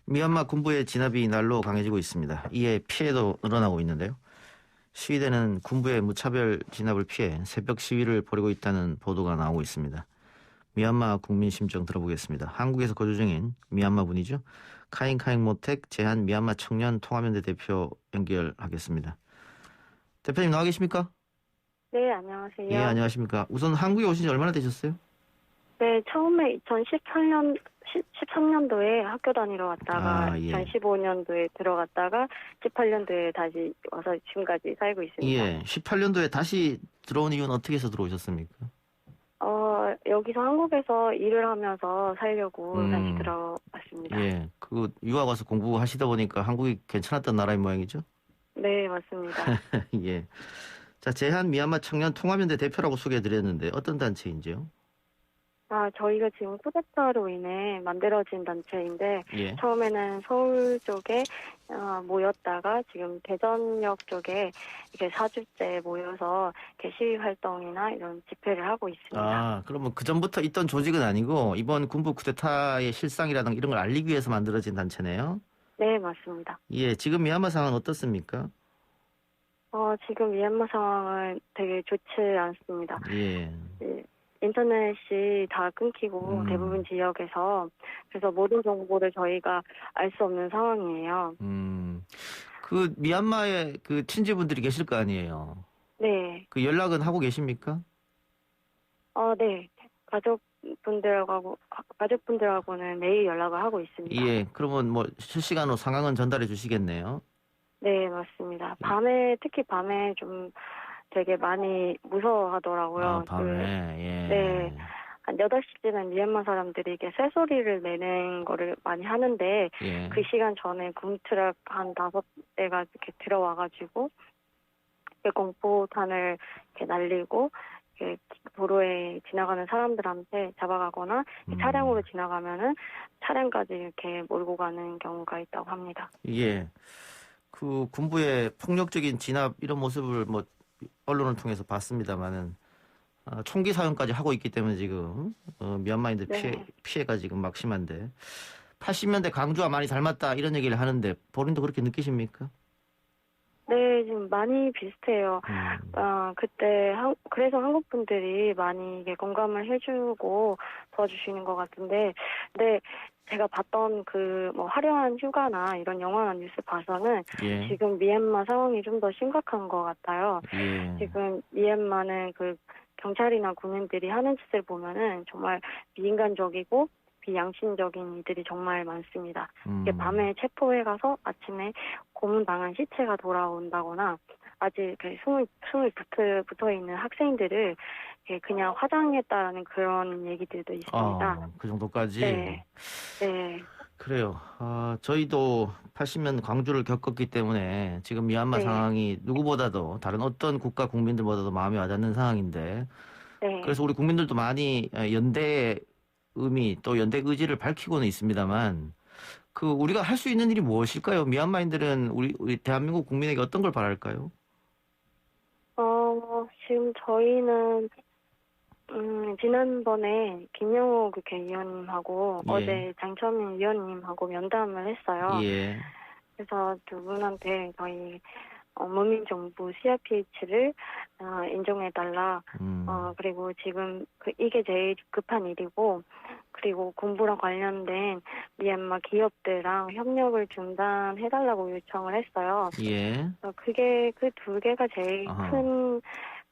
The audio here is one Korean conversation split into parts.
미얀마 군부의 진압이 날로 강해지고 있습니다. 이에 피해도 늘어나고 있는데요. 시위대는 군부의 무차별 진압을 피해 새벽 시위를 벌이고 있다는 보도가 나오고 있습니다. 미얀마 국민 심정 들어보겠습니다. 한국에서 거주 중인 미얀마 분이죠. 카잉 모택 제한 미얀마 청년 통합연대 대표 연결하겠습니다. 대표님 나와 계십니까? 네, 안녕하세요. 예, 안녕하십니까. 우선 한국에 오신 지 얼마나 되셨어요? 네, 처음에 13년도에 학교 다니러 왔다가 예. 2015년도에 들어갔다가 18년도에 다시 와서 지금까지 살고 있습니다. 예, 18년도에 다시 들어온 이유는 어떻게 해서 들어오셨습니까? 여기서 한국에서 일을 하면서 살려고 다시 들어왔습니다. 예, 그 유학 와서 공부하시다 보니까 한국이 괜찮았던 나라인 모양이죠? 네, 맞습니다. 예. 자, 제한 미얀마 청년 통합연대 대표라고 소개해드렸는데 어떤 단체인지요? 저희가 지금 쿠데타로 인해 만들어진 단체인데 예. 처음에는 서울 쪽에 모였다가 지금 대전역 쪽에 이렇게 4주째 모여서 이렇게 시위 활동이나 이런 집회를 하고 있습니다. 그러면 그 전부터 있던 조직은 아니고 이번 군부 쿠데타의 실상이라든가 이런 걸 알리기 위해서 만들어진 단체네요? 네, 맞습니다. 예, 지금 미얀마 상황은 어떻습니까? 지금 미얀마 상황은 되게 좋지 않습니다. 예. 네, 인터넷이 다 끊기고 대부분 지역에서 그래서 모든 정보를 저희가 알 수 없는 상황이에요. 그 미얀마에 그 친지분들이 계실 거 아니에요? 네. 그 연락은 하고 계십니까? 네. 가족분들하고는 매일 연락을 하고 있습니다. 예, 그러면 뭐 실시간으로 상황은 전달해 주시겠네요? 네, 맞습니다. 특히 밤에 좀 되게 많이 무서워하더라고요. 밤에, 예. 네. 한 8시쯤엔 미얀마 사람들이 이게 쇠소리를 내는 거를 많이 하는데, 예. 그 시간 전에 군트럭 한 5대가 이렇게 들어와가지고, 공포탄을 이렇게 날리고, 이렇게 도로에 지나가는 사람들한테 잡아가거나, 차량으로 지나가면은 차량까지 이렇게 몰고 가는 경우가 있다고 합니다. 예. 그 군부의 폭력적인 진압 이런 모습을 뭐 언론을 통해서 봤습니다만은 총기 사용까지 하고 있기 때문에 지금 미얀마인들 피해가 지금 막심한데 80년대 강주와 많이 닮았다 이런 얘기를 하는데 본인도 그렇게 느끼십니까? 네, 지금 많이 비슷해요. 그래서 한국 분들이 많이 이게 공감을 해주고 도와주시는 것 같은데, 네, 제가 봤던 화려한 휴가나 이런 영화나 뉴스 봐서는 예. 지금 미얀마 상황이 좀 더 심각한 것 같아요. 예. 지금 미얀마는 경찰이나 군인들이 하는 짓을 보면은 정말 비인간적이고 비양심적인 이들이 정말 많습니다. 밤에 체포해 가서 아침에 고문당한 시체가 돌아온다거나 아직 숨을 붙어 있는 학생들을 그냥 화장했다라는 그런 얘기들도 있습니다. 그 정도까지? 네. 네. 그래요. 저희도 80년 광주를 겪었기 때문에 지금 미얀마 상황이 누구보다도 다른 어떤 국가 국민들보다도 마음이 와닿는 상황인데 그래서 우리 국민들도 많이 연대의 의미 또 연대 의지를 밝히고는 있습니다만 우리가 할 수 있는 일이 무엇일까요? 미얀마인들은 우리 대한민국 국민에게 어떤 걸 바랄까요? 지금 저희는 지난번에 김영호 국회의원님하고 어제 장철민 위원님하고 면담을 했어요. 예. 그래서 두 분한테 저희 무민정부 CRPH를 인정해달라. 그리고 지금 이게 제일 급한 일이고, 그리고 군부랑 관련된 미얀마 기업들랑 협력을 중단해달라고 요청을 했어요. 예. 그게 그 두 개가 제일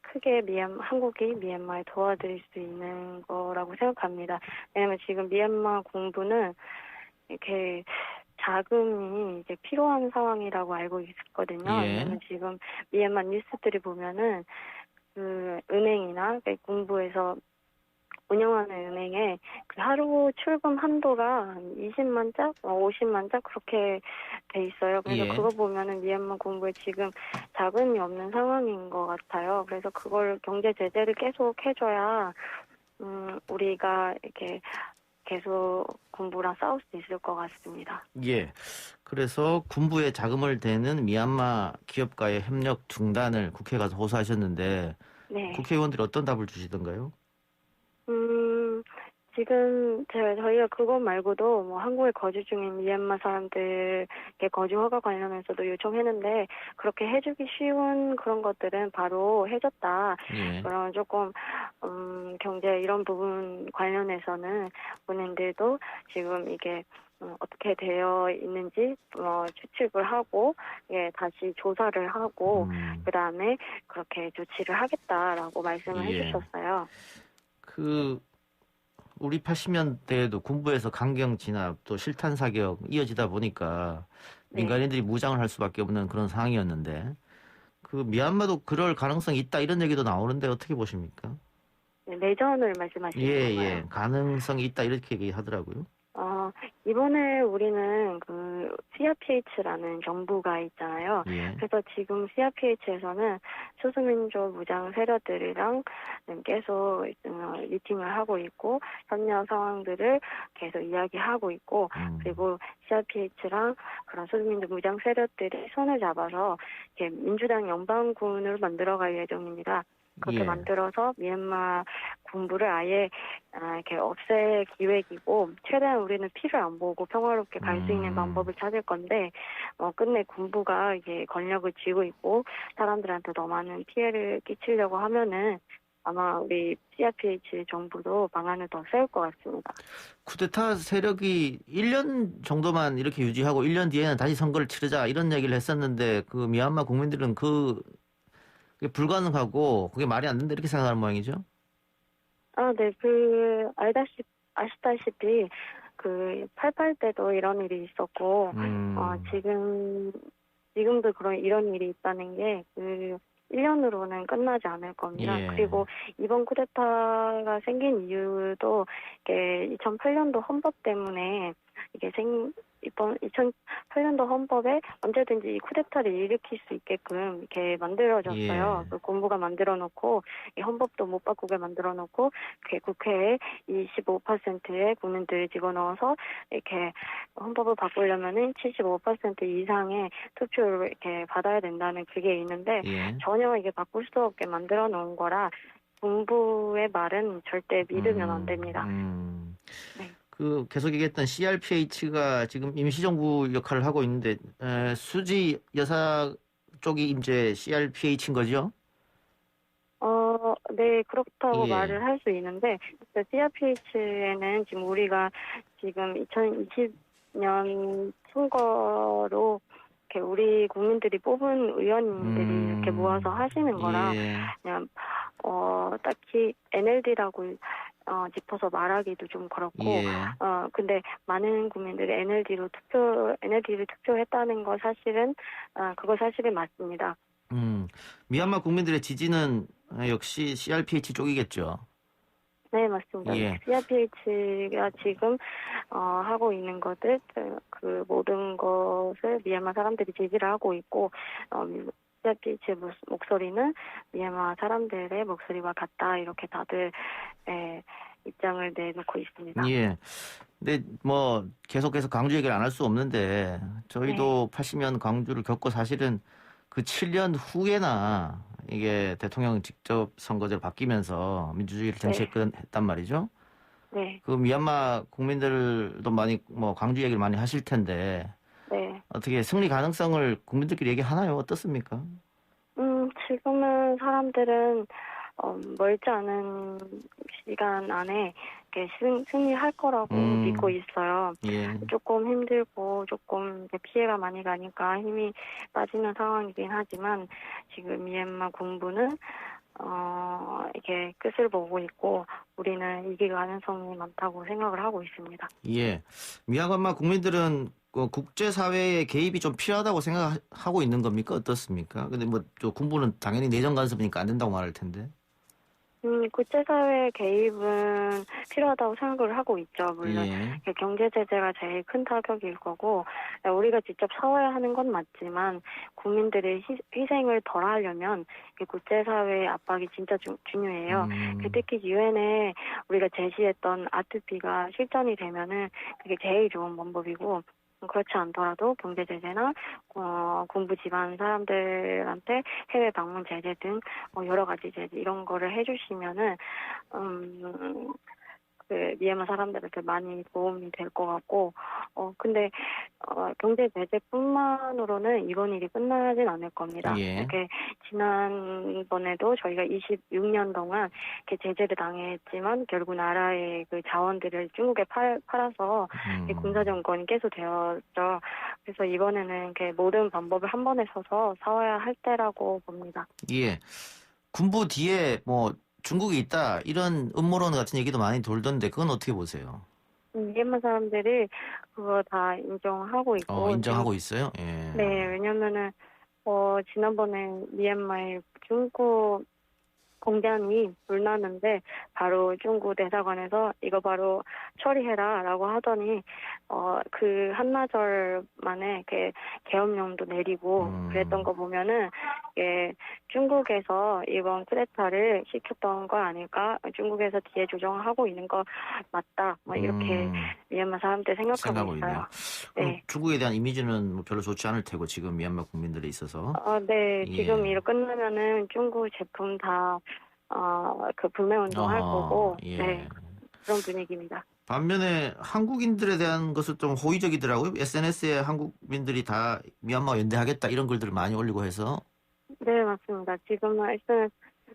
크게 한국이 미얀마에 도와드릴 수 있는 거라고 생각합니다. 왜냐면 지금 미얀마 군부는 이렇게 자금이 이제 필요한 상황이라고 알고 있거든요. 왜냐면 지금 미얀마 뉴스들이 보면은 은행이나 군부에서 운영하는 은행에 하루 출금 한도가 한 20만 짝, 50만 짝 그렇게 돼 있어요. 그래서 그거 보면은 미얀마 군부에 지금 자금이 없는 상황인 것 같아요. 그래서 그걸 경제 제재를 계속 해줘야 우리가 이렇게 계속 군부랑 싸울 수 있을 것 같습니다. 예. 그래서 군부에 자금을 대는 미얀마 기업과의 협력 중단을 국회에 가서 호소하셨는데 국회의원들이 어떤 답을 주시던가요? 저희가 그것 말고도 뭐 한국에 거주 중인 미얀마 사람들께 거주 허가 관련해서도 요청했는데 그렇게 해주기 쉬운 그런 것들은 바로 해줬다. 예. 그런 조금 경제 이런 부분 관련해서는 본인들도 지금 이게 어떻게 되어 있는지 추측을 하고 다시 조사를 하고 그다음에 그렇게 조치를 하겠다라고 말씀을 예. 해주셨어요. 우리 80년대에도 군부에서 강경 진압 또 실탄 사격 이어지다 보니까 네. 민간인들이 무장을 할 수밖에 없는 그런 상황이었는데 그 미얀마도 그럴 가능성이 있다 이런 얘기도 나오는데 어떻게 보십니까? 네, 내전을 말씀하시는 건가요? 예. 가능성이 있다 이렇게 얘기하더라고요. 이번에 우리는 그 CRPH라는 정부가 있잖아요. 예. 그래서 지금 CRPH에서는 소수민족 무장 세력들이랑 계속 미팅을 하고 있고 협력 상황들을 계속 이야기하고 있고 그리고 CRPH랑 그런 소수민족 무장 세력들이 손을 잡아서 이렇게 민주당 연방군을 만들어갈 예정입니다. 그렇게 예. 만들어서 미얀마 군부를 아예 이렇게 없앨 기획이고 최대한 우리는 피를 안 보고 평화롭게 갈 수 있는 방법을 찾을 건데 끝내 군부가 이게 권력을 쥐고 있고 사람들한테 더 많은 피해를 끼치려고 하면은 아마 우리 CRPH 정부도 방안을 더 세울 것 같습니다. 쿠데타 세력이 1년 정도만 이렇게 유지하고 1년 뒤에는 다시 선거를 치르자 이런 얘기를 했었는데 그 미얀마 국민들은 그게 불가능하고 그게 말이 안 된다 이렇게 생각하는 모양이죠? 네, 아시다시피 그 88 때도 이런 일이 있었고 지금도 이런 일이 있다는 게 1년으로는 끝나지 않을 겁니다. 예. 그리고 이번 쿠데타가 생긴 이유도 이게 2008년도 헌법 때문에 이게 이번 2008년도 헌법에 언제든지 이 쿠데타를 일으킬 수 있게끔 이렇게 만들어졌어요. 예. 그 공부가 만들어놓고 이 헌법도 못 바꾸게 만들어놓고 국회에 25%의 국민들을 집어넣어서 이렇게 헌법을 바꾸려면은 75% 이상의 투표를 이렇게 받아야 된다는 그게 있는데 예. 전혀 이게 바꿀 수 없게 만들어놓은 거라 군부의 말은 절대 믿으면 안 됩니다. 네. 그 계속 얘기했던 CRPH가 지금 임시정부 역할을 하고 있는데 수지 여사 쪽이 이제 CRPH인 거죠? 네, 그렇다고 예. 말을 할 수 있는데 CRPH에는 지금 우리가 지금 2020년 선거로 이렇게 우리 국민들이 뽑은 의원님들이 이렇게 모아서 하시는 거라 그냥 딱히 NLD라고 짚어서 말하기도 좀 그렇고, 근데 많은 국민들이 NLD를 투표했다는 거 그거 사실은 맞습니다. 미얀마 국민들의 지지는 역시 CRPH 쪽이겠죠? 네, 맞습니다. 예. CRPH가 지금, 하고 있는 것들, 그 모든 것을 미얀마 사람들이 지지를 하고 있고, CRPH의 목소리는 미얀마 사람들의 목소리와 같다. 이렇게 다들, 입장을 내놓고 있습니다. 예. 근데 뭐 계속해서 광주 얘기를 안 할 수 없는데 저희도 80년 광주를 겪고 사실은 그 7년 후에나 이게 대통령 직접 선거제로 바뀌면서 민주주의를 쟁취했단 말이죠. 네. 그 미얀마 국민들도 많이 뭐 광주 얘기를 많이 하실 텐데 어떻게 승리 가능성을 국민들끼리 얘기하나요? 어떻습니까? 지금은 사람들은 멀지 않은 시간 안에 승리할 거라고 믿고 있어요. 예. 조금 힘들고 조금 피해가 많이 가니까 힘이 빠지는 상황이긴 하지만 지금 미얀마 군부는 이게 끝을 보고 있고 우리는 이길 가능성이 많다고 생각을 하고 있습니다. 예. 미얀마 국민들은 국제사회의 개입이 좀 필요하다고 생각하고 있는 겁니까? 어떻습니까? 근데 저 군부는 당연히 내정 간섭이니까 안 된다고 말할 텐데. 국제사회 개입은 필요하다고 생각을 하고 있죠. 물론 경제 제재가 제일 큰 타격일 거고 우리가 직접 싸워야 하는 건 맞지만 국민들의 희생을 덜 하려면 국제사회의 압박이 진짜 중요해요. 특히 유엔에 우리가 제시했던 R2P가 실전이 되면은 그게 제일 좋은 방법이고 그렇지 않더라도 경제 제재나 군부 집안 사람들한테 해외 방문 제재 등 여러 가지 제재 이런 거를 해주시면은 그 미얀마 사람들한테 많이 도움이 될 것 같고, 근데 경제 제재뿐만으로는 이번 일이 끝나진 않을 겁니다. 예. 이렇게 지난번에도 저희가 26년 동안 이렇게 제재를 당했지만 결국 나라의 그 자원들을 중국에 팔아서 군사 정권이 계속 되었죠. 그래서 이번에는 이렇게 모든 방법을 한 번에 써서 싸워야 할 때라고 봅니다. 예. 군부 뒤에 뭐 중국이 있다 이런 음모론 같은 얘기도 많이 돌던데 그건 어떻게 보세요? 미얀마 사람들이 그거 다 인정하고 있고. 인정하고 있어요? 예. 네, 왜냐면은 지난번에 미얀마의 중국 공장이 불났는데 바로 중국 대사관에서 이거 바로 처리해라라고 하더니 그 한나절 만에 이렇게 계엄령도 내리고 그랬던 거 보면은 중국에서 이번 쿠데타를 시켰던 거 아닐까? 중국에서 뒤에 조정하고 있는 거 맞다. 뭐 이렇게 미얀마 사람들 생각하고 있어요. 네. 중국에 대한 이미지는 뭐 별로 좋지 않을 테고 지금 미얀마 국민들에 있어서. 네. 예. 지금 이거 끝나면은 중국 제품 다 그 불매 운동할 거고. 예. 네. 그런 분위기입니다. 반면에 한국인들에 대한 것은 좀 호의적이더라고요. SNS에 한국민들이 다 미얀마 연대하겠다 이런 글들을 많이 올리고 해서. 네, 맞습니다. 지금은 SNS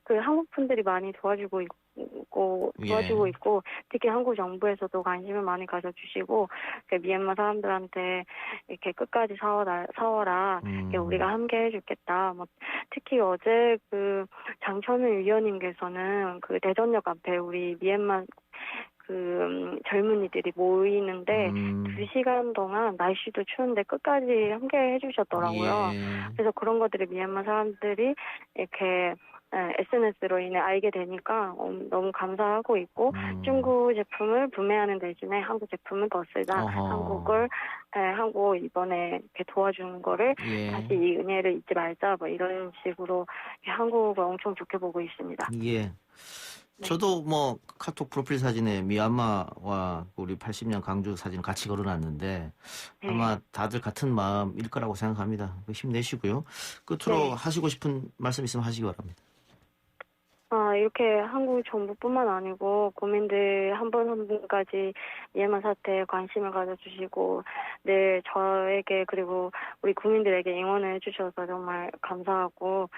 그 한국 분들이 많이 도와주고 있고 특히 한국 정부에서도 관심을 많이 가져주시고 미얀마 사람들한테 이렇게 끝까지 싸워라 우리가 함께 해주겠다. 뭐 특히 어제 그 장천은 위원님께서는 그 대전역 앞에 우리 미얀마 그 젊은이들이 모이는데 2시간 동안 날씨도 추운데 끝까지 함께 해주셨더라고요. 예. 그래서 그런 것들을 미얀마 사람들이 이렇게 SNS로 인해 알게 되니까 너무 감사하고 있고 중국 제품을 구매하는 대신에 한국 제품을 더 쓰자. 한국 이번에 이렇게 도와주는 거를 다시 이 은혜를 잊지 말자. 뭐 이런 식으로 한국을 엄청 좋게 보고 있습니다. 예. 네. 저도 뭐 카톡 프로필 사진에 미얀마와 우리 80년 강주 사진을 같이 걸어놨는데 아마 다들 같은 마음일 거라고 생각합니다. 힘내시고요. 끝으로 하시고 싶은 말씀 있으면 하시기 바랍니다. 이렇게 한국 정부뿐만 아니고 국민들 한 분 한 분까지 미얀마 사태에 관심을 가져주시고 늘 저에게 그리고 우리 국민들에게 응원을 해주셔서 정말 감사하고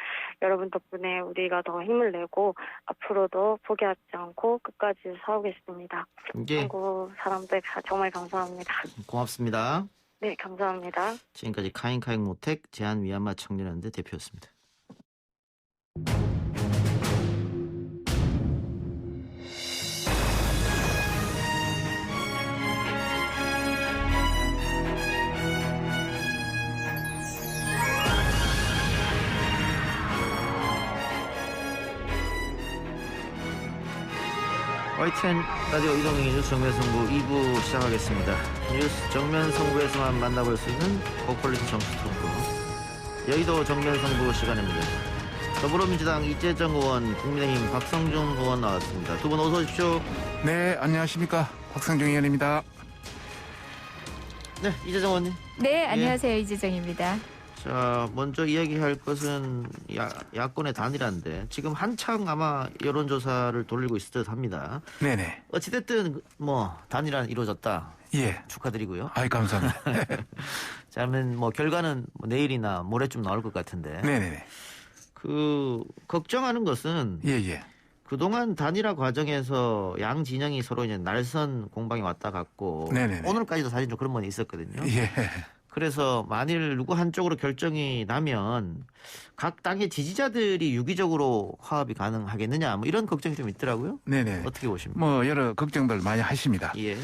여러분 덕분에 우리가 더 힘을 내고 앞으로도 포기하지 않고 끝까지 싸우겠습니다. 한국 사람들 정말 감사합니다. 고맙습니다. 네, 감사합니다. 지금까지 카잉카잉 모택 제한 미얀마 청년연대 대표였습니다. YTN 라디오 이동희 뉴스 정면성부 2부 시작하겠습니다. 뉴스 정면성부에서만 만나볼 수 있는 고퀄리티 정치통부 여의도 정면성부 시간입니다. 더불어민주당 이재정 의원, 국민의힘 박성중 의원 나왔습니다. 두 분 어서 오십시오. 네, 안녕하십니까. 박성중 의원입니다. 네, 이재정 의원님. 네, 안녕하세요. 이재정입니다. 자, 먼저 이야기할 것은 야권의 단일화인데 지금 한창 아마 여론조사를 돌리고 있을 듯합니다. 네네. 어찌됐든 뭐 단일화는 이루어졌다. 예. 축하드리고요. 아이, 감사합니다. 자, 그러면 뭐 결과는 내일이나 모레쯤 나올 것 같은데. 네네네. 그 걱정하는 것은 예예. 그동안 단일화 과정에서 양 진영이 서로 이제 날선 공방이 왔다 갔고 네네네. 오늘까지도 사실 좀 그런 면이 있었거든요. 예. 그래서 만일 누구 한쪽으로 결정이 나면 각 당의 지지자들이 유기적으로 화합이 가능하겠느냐 뭐 이런 걱정이 좀 있더라고요. 네네. 어떻게 보십니까? 뭐 여러 걱정들 많이 하십니다. 예.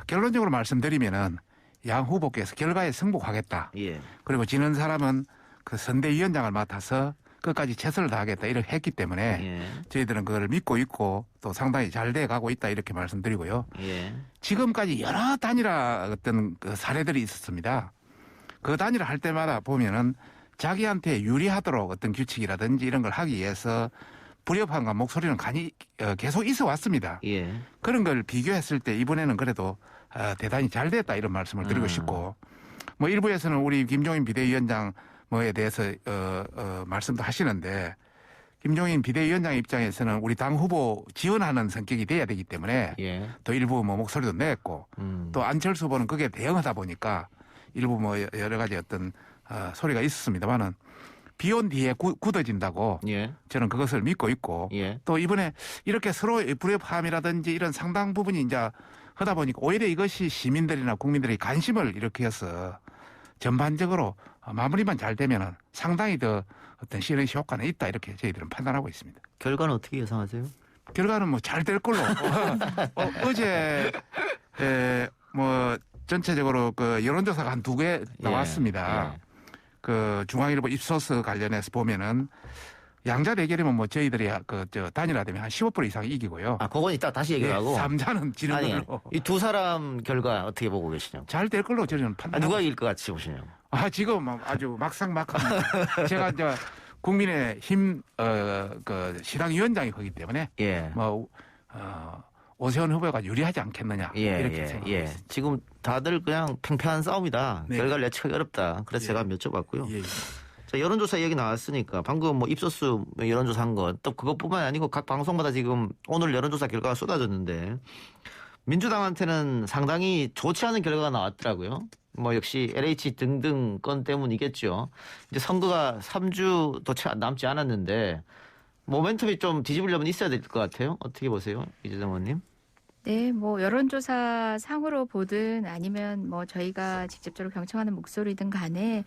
결론적으로 말씀드리면은 양 후보께서 결과에 승복하겠다. 예. 그리고 지는 사람은 그 선대위원장을 맡아서 끝까지 최선을 다하겠다 이렇게 했기 때문에 예. 저희들은 그걸 믿고 있고 또 상당히 잘 돼가고 있다 이렇게 말씀드리고요. 예. 지금까지 여러 단일화 어떤 그 사례들이 있었습니다. 그 단일화 할 때마다 보면은 자기한테 유리하도록 어떤 규칙이라든지 이런 걸 하기 위해서 불협화음과 목소리는 계속 있어 왔습니다. 예. 그런 걸 비교했을 때 이번에는 그래도 대단히 잘 됐다 이런 말씀을 드리고 싶고 뭐 일부에서는 우리 김종인 비대위원장 뭐에 대해서 말씀도 하시는데 김종인 비대위원장 입장에서는 우리 당 후보 지원하는 성격이 돼야 되기 때문에 예. 또 일부 뭐 목소리도 냈고 또 안철수 후보는 그게 대응하다 보니까 일부 뭐 여러 가지 어떤 소리가 있었습니다만은 비온 뒤에 굳어진다고 예. 저는 그것을 믿고 있고 예. 또 이번에 이렇게 서로 불협화음이라든지 이런 상당 부분이 이제 하다 보니까 오히려 이것이 시민들이나 국민들의 관심을 일으켜서 전반적으로 마무리만 잘 되면은 상당히 더 어떤 시너지 효과는 있다 이렇게 저희들은 판단하고 있습니다. 결과는 어떻게 예상하세요? 결과는 뭐 잘 될 걸로. 어제 뭐 전체적으로 그 여론조사가 한 2개 나왔습니다. 예. 그 중앙일보 입소스 관련해서 보면은 양자 대결이면 뭐 저희들이 단일화되면 한 15% 이상 이기고요. 아, 그건 이따 다시 얘기하고. 3자는 지는 아니, 걸로. 이 두 사람 결과 어떻게 보고 계시냐고. 잘 될 걸로 저는 판단. 누가 이길 것 같이 보시냐고. 지금 아주 막상막합니다. 제가 이제 국민의힘 그 시당위원장이 거기 때문에 예. 뭐 오세훈 후보가 유리하지 않겠느냐 이렇게 생각하고 있습니다. 지금 다들 그냥 팽팽한 싸움이다. 네. 결과를 예측하기 어렵다. 그래서 예. 제가 여쭤봤고요. 예. 자, 여론조사 얘기 나왔으니까 방금 뭐 입소스 여론조사 한 것 또 그것뿐만 아니고 각 방송마다 지금 오늘 여론조사 결과가 쏟아졌는데 민주당한테는 상당히 좋지 않은 결과가 나왔더라고요. 뭐 역시 LH 등등 건 때문이겠죠. 이제 선거가 3주도 채 남지 않았는데 모멘텀이 좀 뒤집으려면 있어야 될 것 같아요. 어떻게 보세요, 이재정 의원님? 네, 뭐 여론조사 상으로 보든 아니면 뭐 저희가 직접적으로 경청하는 목소리든 간에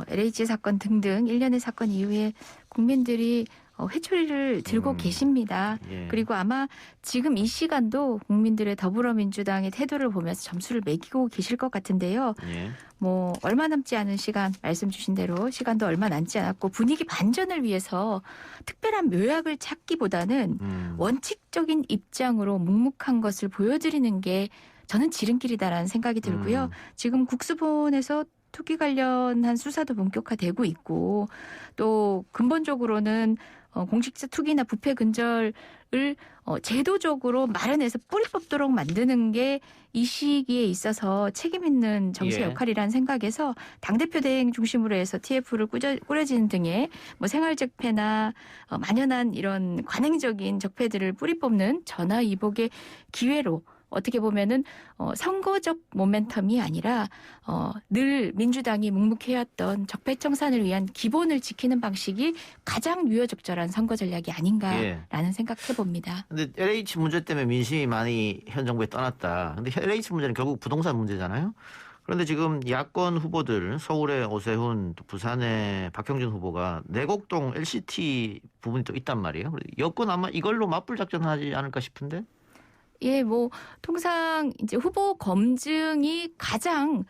LH 사건 등등 일련의 사건 이후에 국민들이 회초리를 들고 계십니다. 예. 그리고 아마 지금 이 시간도 국민들의 더불어민주당의 태도를 보면서 점수를 매기고 계실 것 같은데요. 예. 뭐 얼마 남지 않은 시간 말씀 주신 대로 시간도 얼마 남지 않았고 분위기 반전을 위해서 특별한 묘약을 찾기보다는 원칙적인 입장으로 묵묵한 것을 보여드리는 게 저는 지름길이다라는 생각이 들고요. 지금 국수본에서 투기 관련한 수사도 본격화되고 있고 또 근본적으로는 공직자 투기나 부패 근절을 제도적으로 마련해서 뿌리 뽑도록 만드는 게 이 시기에 있어서 책임 있는 정치 예. 역할이라는 생각에서 당대표 대행 중심으로 해서 TF를 꾸려지는 등의 뭐 생활적폐나 만연한 이런 관행적인 적폐들을 뿌리 뽑는 전화위복의 기회로 어떻게 보면은 선거적 모멘텀이 아니라 늘 민주당이 묵묵해왔던 적폐청산을 위한 기본을 지키는 방식이 가장 유효적절한 선거 전략이 아닌가라는 생각해 봅니다. 근데 LH 문제 때문에 민심이 많이 현 정부에 떠났다. 근데 LH 문제는 결국 부동산 문제잖아요. 그런데 지금 야권 후보들 서울의 오세훈, 또 부산의 박형준 후보가 내곡동 LCT 부분이 또 있단 말이에요. 여권 아마 이걸로 맞불 작전하지 않을까 싶은데. 예, 뭐 통상 이제 후보 검증이 가장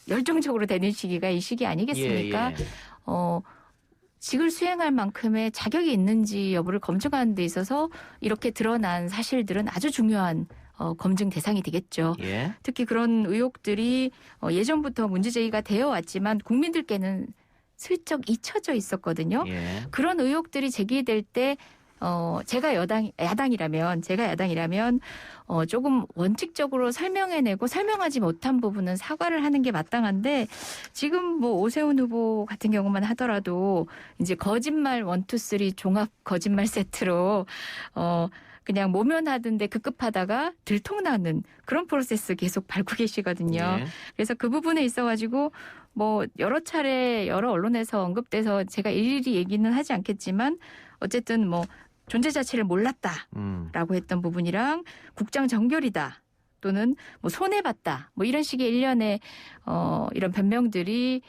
열정적으로 되는 시기가 이 시기 아니겠습니까? 예. 직을 수행할 만큼의 자격이 있는지 여부를 검증하는 데 있어서 이렇게 드러난 사실들은 아주 중요한 검증 대상이 되겠죠. 예. 특히 그런 의혹들이 예전부터 문제제기가 되어 왔지만 국민들께는 슬쩍 잊혀져 있었거든요. 예. 그런 의혹들이 제기될 때 제가 야당이라면 조금 원칙적으로 설명해내고 설명하지 못한 부분은 사과를 하는 게 마땅한데 지금 뭐 오세훈 후보 같은 경우만 하더라도 이제 거짓말 1, 2, 3 종합 거짓말 세트로 그냥 모면하던데 급급하다가 들통나는 그런 프로세스 계속 밟고 계시거든요. 예. 그래서 그 부분에 있어가지고 뭐 여러 차례 여러 언론에서 언급돼서 제가 일일이 얘기는 하지 않겠지만 어쨌든 뭐 존재 자체를 몰랐다라고 했던 부분이랑 국장 정결이다 또는 뭐 손해봤다 뭐 이런 식의 일련의 이런 변명들이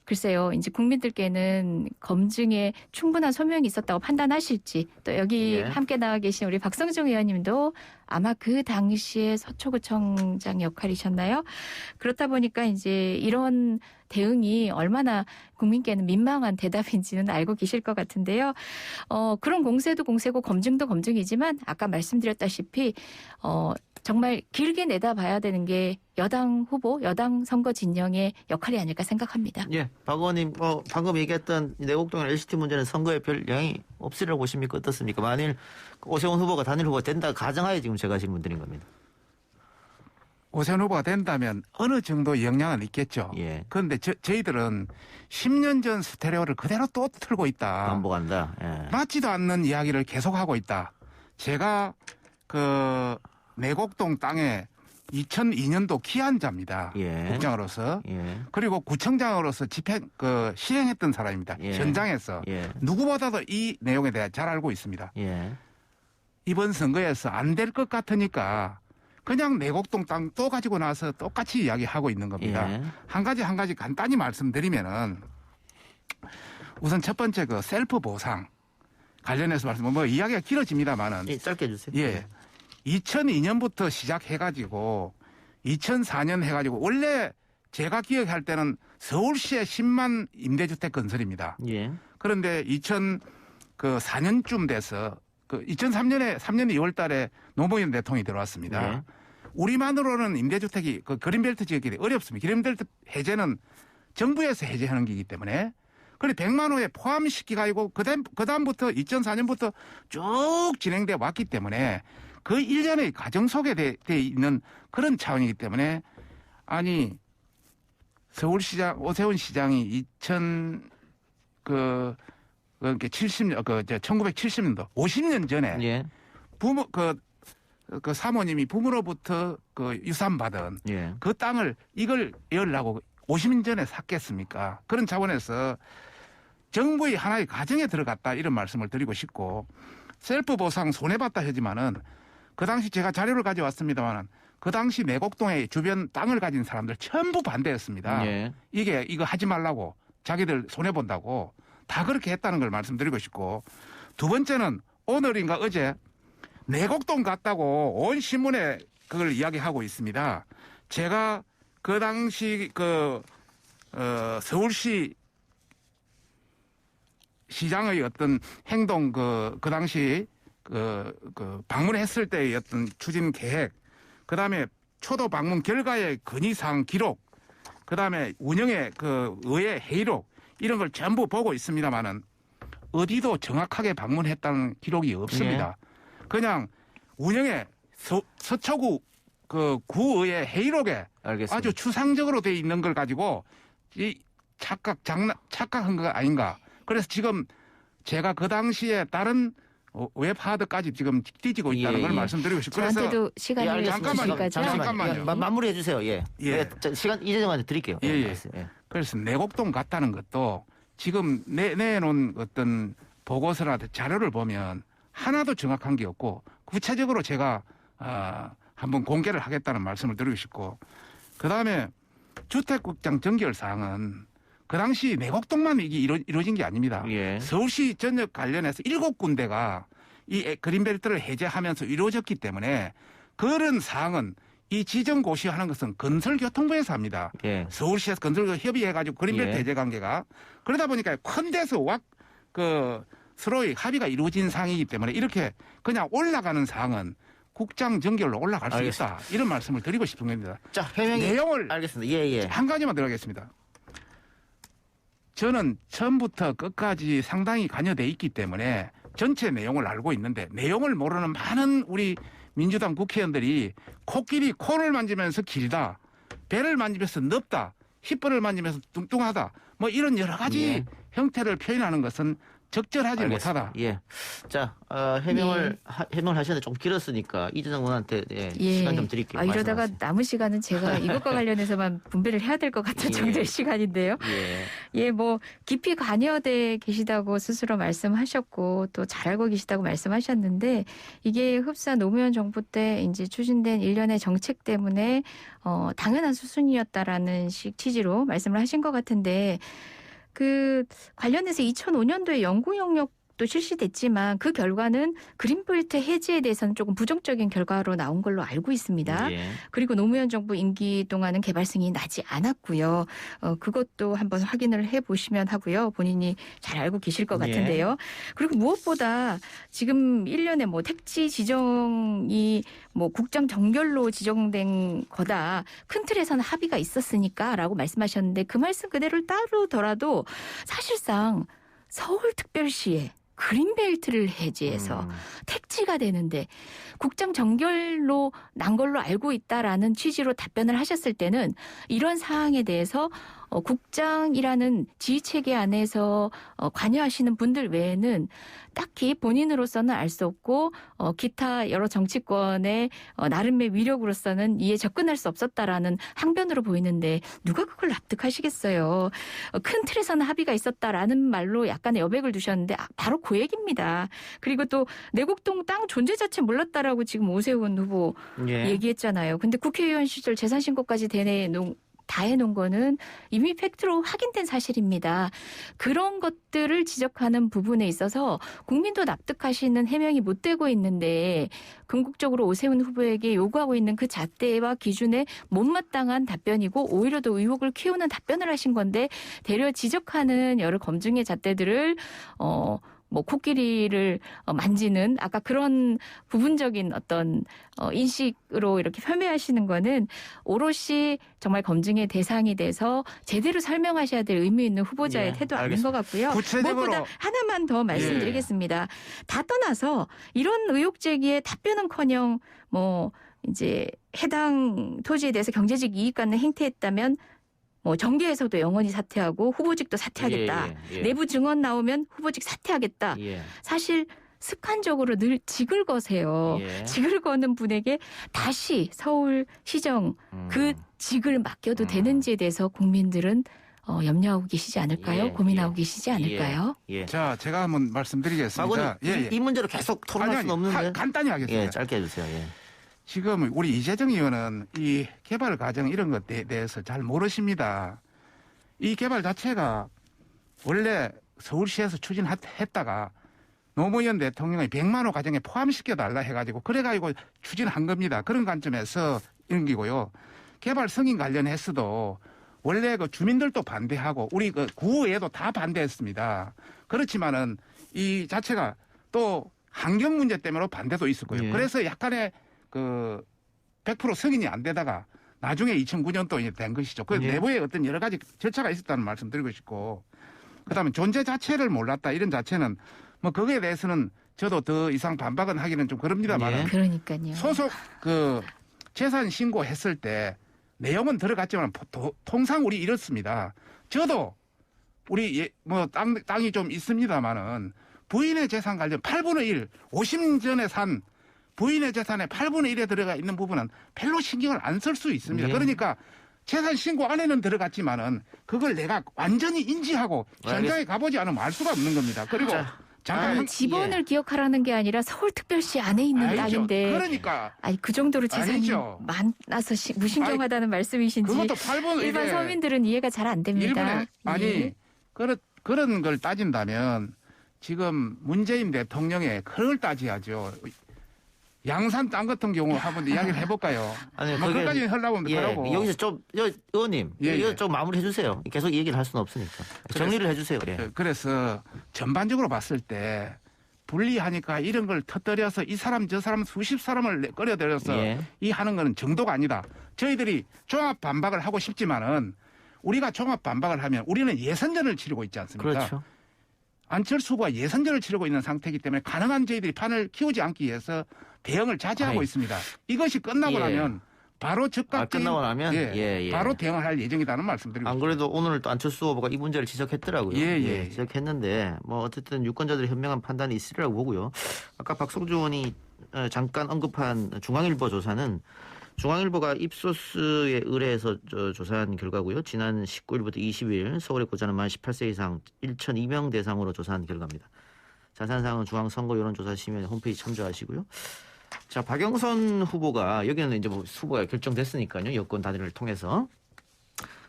글쎄요 이제 국민들께는 검증에 충분한 소명이 있었다고 판단하실지 또 여기 예. 함께 나와 계신 우리 박성중 의원님도 아마 그 당시에 서초구청장 역할이셨나요? 그렇다 보니까 이제 이런 대응이 얼마나 국민께는 민망한 대답인지는 알고 계실 것 같은데요. 그런 공세도 공세고 검증도 검증이지만 아까 말씀드렸다시피 정말 길게 내다봐야 되는 게 여당 후보, 여당 선거 진영의 역할이 아닐까 생각합니다. 예, 박 의원님, 방금 얘기했던 내곡동 LCT 문제는 선거에 별 영향이 없으리라고 보십니까? 어떻습니까? 만일 오세훈 후보가 단일 후보가 된다 가정하에 지금 제가 질문드린 겁니다. 오세훈 후보가 된다면 어느 정도 영향은 있겠죠. 예. 그런데 저희들은 10년 전 스테레오를 그대로 또 틀고 있다. 반복한다. 예. 맞지도 않는 이야기를 계속하고 있다. 제가 그 내곡동 땅에 2002년도 기한자입니다. 예. 국장으로서. 예. 그리고 구청장으로서 실행했던 사람입니다. 예. 현장에서. 예. 누구보다도 이 내용에 대해 잘 알고 있습니다. 예. 이번 선거에서 안 될 것 같으니까 그냥 내곡동 땅 또 가지고 나서 똑같이 이야기하고 있는 겁니다. 예. 한 가지 간단히 말씀드리면은 우선 첫 번째 그 셀프 보상 관련해서 뭐 이야기가 길어집니다만은 예, 짧게 해주세요. 예. 2002년부터 시작해가지고 2004년 해가지고 원래 제가 기억할 때는 서울시에 10만 임대주택 건설입니다. 예. 그런데 2004년쯤 돼서 2003년 2월 달에 노무현 대통령이 들어왔습니다. 예. 우리만으로는 임대주택이 그린벨트 지역이 어렵습니다. 그린벨트 해제는 정부에서 해제하는 거기 때문에 그래 100만 호에 포함시키고 그다음부터 2004년부터 쭉 진행돼 왔기 때문에 그 일련의 과정 속에 돼 있는 그런 차원이기 때문에 아니 서울시장 오세훈 시장이 1970년도 50년 전에 예. 부모 그 사모님이 부모로부터 그 유산 받은 예. 그 땅을 이걸 열라고 50년 전에 샀겠습니까? 그런 차원에서 정부의 하나의 과정에 들어갔다 이런 말씀을 드리고 싶고 셀프 보상 손해봤다 하지만은 그 당시 제가 자료를 가져왔습니다만은 그 당시 내곡동의 주변 땅을 가진 사람들 전부 반대했습니다. 예. 이거 하지 말라고 자기들 손해 본다고 다 그렇게 했다는 걸 말씀드리고 싶고 두 번째는 오늘인가 어제 내곡동 갔다고 온 신문에 그걸 이야기하고 있습니다. 제가 그 당시 서울시 시장의 어떤 행동 그 당시 방문했을 때의 어떤 추진 계획, 그 다음에 초도 방문 결과의 건의사항 기록, 그 다음에 운영의 의회 회의록 이런 걸 전부 보고 있습니다만은 어디도 정확하게 방문했다는 기록이 없습니다. 그냥 운영의 서초구 구의회 회의록에 알겠습니다. 아주 추상적으로 돼 있는 걸 가지고 이 착각한 거 아닌가. 그래서 지금 제가 그 당시에 다른 웹하드까지 지금 뒤지고 있다는 걸 말씀드리고 싶습니다. 저한테도 시간을 잠깐만요. 잠깐만요. 마무리해 주세요. 예. 예. 시간 이재정한테 드릴게요. 예. 그래서 내곡동 갔다는 것도 지금 내놓은 어떤 보고서나 자료를 보면 하나도 정확한 게 없고 구체적으로 제가 한번 공개를 하겠다는 말씀을 드리고 싶고 그다음에 주택국장 정결 사항은 그 당시 내곡동만 이게 이루어진 게 아닙니다. 예. 서울시 전역 관련해서 7군데가 이 그린벨트를 해제하면서 이루어졌기 때문에 그런 사항은 이 지정 고시하는 것은 건설교통부에서 합니다. 예. 서울시에서 건설과 협의해가지고 그린벨트 예. 해제 관계가 그러다 보니까 큰 데서 서로의 합의가 이루어진 사항이기 때문에 이렇게 그냥 올라가는 사항은 국장 정결로 올라갈 수 있다. 이런 말씀을 드리고 싶은 겁니다. 자, 해명이 내용을 알겠습니다. 예. 한 가지만 들어가겠습니다. 저는 처음부터 끝까지 상당히 관여돼 있기 때문에 전체 내용을 알고 있는데 내용을 모르는 많은 우리 민주당 국회의원들이 코끼리 코를 만지면서 길다, 배를 만지면서 넓다, 힙벌을 만지면서 뚱뚱하다, 뭐 이런 여러 가지 형태를 표현하는 것은 적절하지 못하다. 예. 자, 해명을 하시는데 좀 길었으니까 이재정 의원한테 시간 좀 드릴게요. 이러다가 말씀하세요. 남은 시간은 제가 이것과 관련해서만 분배를 해야 될 것 같은 정도의 시간인데요. 뭐 깊이 관여돼 계시다고 스스로 말씀하셨고 또 잘 알고 계시다고 말씀하셨는데 이게 흡사 노무현 정부 때 이제 추진된 일련의 정책 때문에 당연한 수순이었다라는 식 취지로 말씀을 하신 것 같은데 그 관련해서 2005년도에 연구 영역도 실시됐지만 그 결과는 그린벨트 해제에 대해서는 조금 부정적인 결과로 나온 걸로 알고 있습니다. 그리고 노무현 정부 임기 동안은 개발 승인이 나지 않았고요. 그것도 한번 확인을 해보시면 하고요. 본인이 잘 알고 계실 것 같은데요. 그리고 무엇보다 지금 1년에 뭐 택지 지정이 뭐 국장 정결로 지정된 거다. 큰 틀에서는 합의가 있었으니까라고 말씀하셨는데 그 말씀 그대로 따르더라도 사실상 서울특별시에 그린벨트를 해제해서 택지 숙지가 되는데 국정 정결로 난 걸로 알고 있다라는 취지로 답변을 하셨을 때는 이런 사항에 대해서 국장이라는 지휘체계 안에서 관여하시는 분들 외에는 딱히 본인으로서는 알 수 없고 기타 여러 정치권의 나름의 위력으로서는 이에 접근할 수 없었다라는 항변으로 보이는데 누가 그걸 납득하시겠어요. 큰 틀에서는 합의가 있었다라는 말로 약간의 여백을 두셨는데 바로 그 얘기입니다. 그리고 또 내곡동 땅 존재 자체 몰랐다라고 지금 오세훈 후보 얘기했잖아요. 근데 국회의원 시절 재산신고까지 다 해놓은 거는 이미 팩트로 확인된 사실입니다. 그런 것들을 지적하는 부분에 있어서 국민도 납득하시는 해명이 못 되고 있는데 궁극적으로 오세훈 후보에게 요구하고 있는 그 잣대와 기준에 못마땅한 답변이고 오히려 더 의혹을 키우는 답변을 하신 건데 되려 지적하는 여러 검증의 잣대들을 코끼리를 만지는 아까 그런 부분적인 어떤 인식으로 이렇게 폄훼하시는 거는 오롯이 정말 검증의 대상이 돼서 제대로 설명하셔야 될 의미 있는 후보자의 태도 아닌 것 같고요. 무엇보다 하나만 더 말씀드리겠습니다. 다 떠나서 이런 의혹 제기에 답변은커녕 이제 해당 토지에 대해서 경제적 이익 갖는 행태했다면 정계에서도 영원히 사퇴하고 후보직도 사퇴하겠다. 내부 증언 나오면 후보직 사퇴하겠다. 사실 습관적으로 늘 직을 거세요. 직을 거는 분에게 다시 서울시정 그 직을 맡겨도 되는지에 대해서 국민들은 염려하고 계시지 않을까요? 고민하고 계시지 않을까요? 자, 제가 한번 말씀드리겠습니다. 이 문제로 계속 토론할 수는 없는데. 간단히 하겠습니다. 짧게 해주세요. 지금 우리 이재정 의원은 이 개발 과정 이런 것에 대해서 잘 모르십니다. 이 개발 자체가 원래 서울시에서 추진했다가 노무현 대통령의 100만 호 과정에 포함시켜달라 해가지고 그래가지고 추진한 겁니다. 그런 관점에서 이런 거고요. 개발 승인 관련해서도 원래 그 주민들도 반대하고 우리 그 구의회도 다 반대했습니다. 그렇지만은 이 자체가 또 환경 문제 때문에 반대도 있었고요. 그래서 약간의 100% 승인이 안 되다가 나중에 2009년도 된 것이죠. 그 내부에 어떤 여러 가지 절차가 있었다는 말씀 드리고 싶고, 그다음에 존재 자체를 몰랐다 이런 자체는 거기에 대해서는 저도 더 이상 반박은 하기는 좀 그럽니다만, 그러니까요. 소속 재산 신고했을 때 내용은 들어갔지만 통상 우리 이렇습니다. 저도 우리 땅이 좀 있습니다만은 부인의 재산 관련 8분의 1, 50년 전에 산 부인의 재산의 8분의 1에 들어가 있는 부분은 별로 신경을 안 쓸 수 있습니다. 그러니까 재산 신고 안에는 들어갔지만은 그걸 내가 완전히 인지하고 현장에 가보지 않으면 알 수가 없는 겁니다. 그리고 잠깐 지번을 기억하라는 게 아니라 서울특별시 안에 있는 땅인데. 그러니까. 그 정도로 재산이 많아서 무신경하다는 말씀이신지. 그것도 8분의 일반 서민들은 이해가 잘 안 됩니다. 그런 걸 따진다면 지금 문재인 대통령의 그걸 따져야죠. 양산 땅 같은 경우 한번 이야기를 해볼까요? 그것까지 하려고 하면 그러고. 여기서 좀 의원님 이거 좀 마무리해 주세요. 계속 얘기를 할 수는 없으니까 정리를 해주세요. 그래서 전반적으로 봤을 때 분리하니까 이런 걸 터뜨려서 이 사람 저 사람 수십 사람을 끌어들여서 이 하는 거는 정도가 아니다. 저희들이 종합 반박을 하고 싶지만은 우리가 종합 반박을 하면 우리는 예선전을 치르고 있지 않습니까? 그렇죠. 안철수 후보가 예선전을 치르고 있는 상태이기 때문에 가능한 저희들이 판을 키우지 않기 위해서 대응을 자제하고 있습니다. 이것이 끝나고 나면 바로 적극적인 끝나고 나면 바로 대응을 할 예정이라는 말씀드리고 안 그래도 오늘 또 안철수 후보가 이 문제를 지적했더라고요. 지적했는데 어쨌든 유권자들의 현명한 판단이 있으리라고 보고요. 아까 박성주 의원이 잠깐 언급한 중앙일보 조사는 중앙일보가 입소스에 의뢰해서 조사한 결과고요. 지난 19일부터 20일 서울에 거주하는 만 18세 이상 1,002명 대상으로 조사한 결과입니다. 자세한 사항은 중앙선거여론조사심의 홈페이지 참조하시고요. 자, 박영선 후보가 여기는 이제 후보가 결정됐으니까요. 여권 단일을 통해서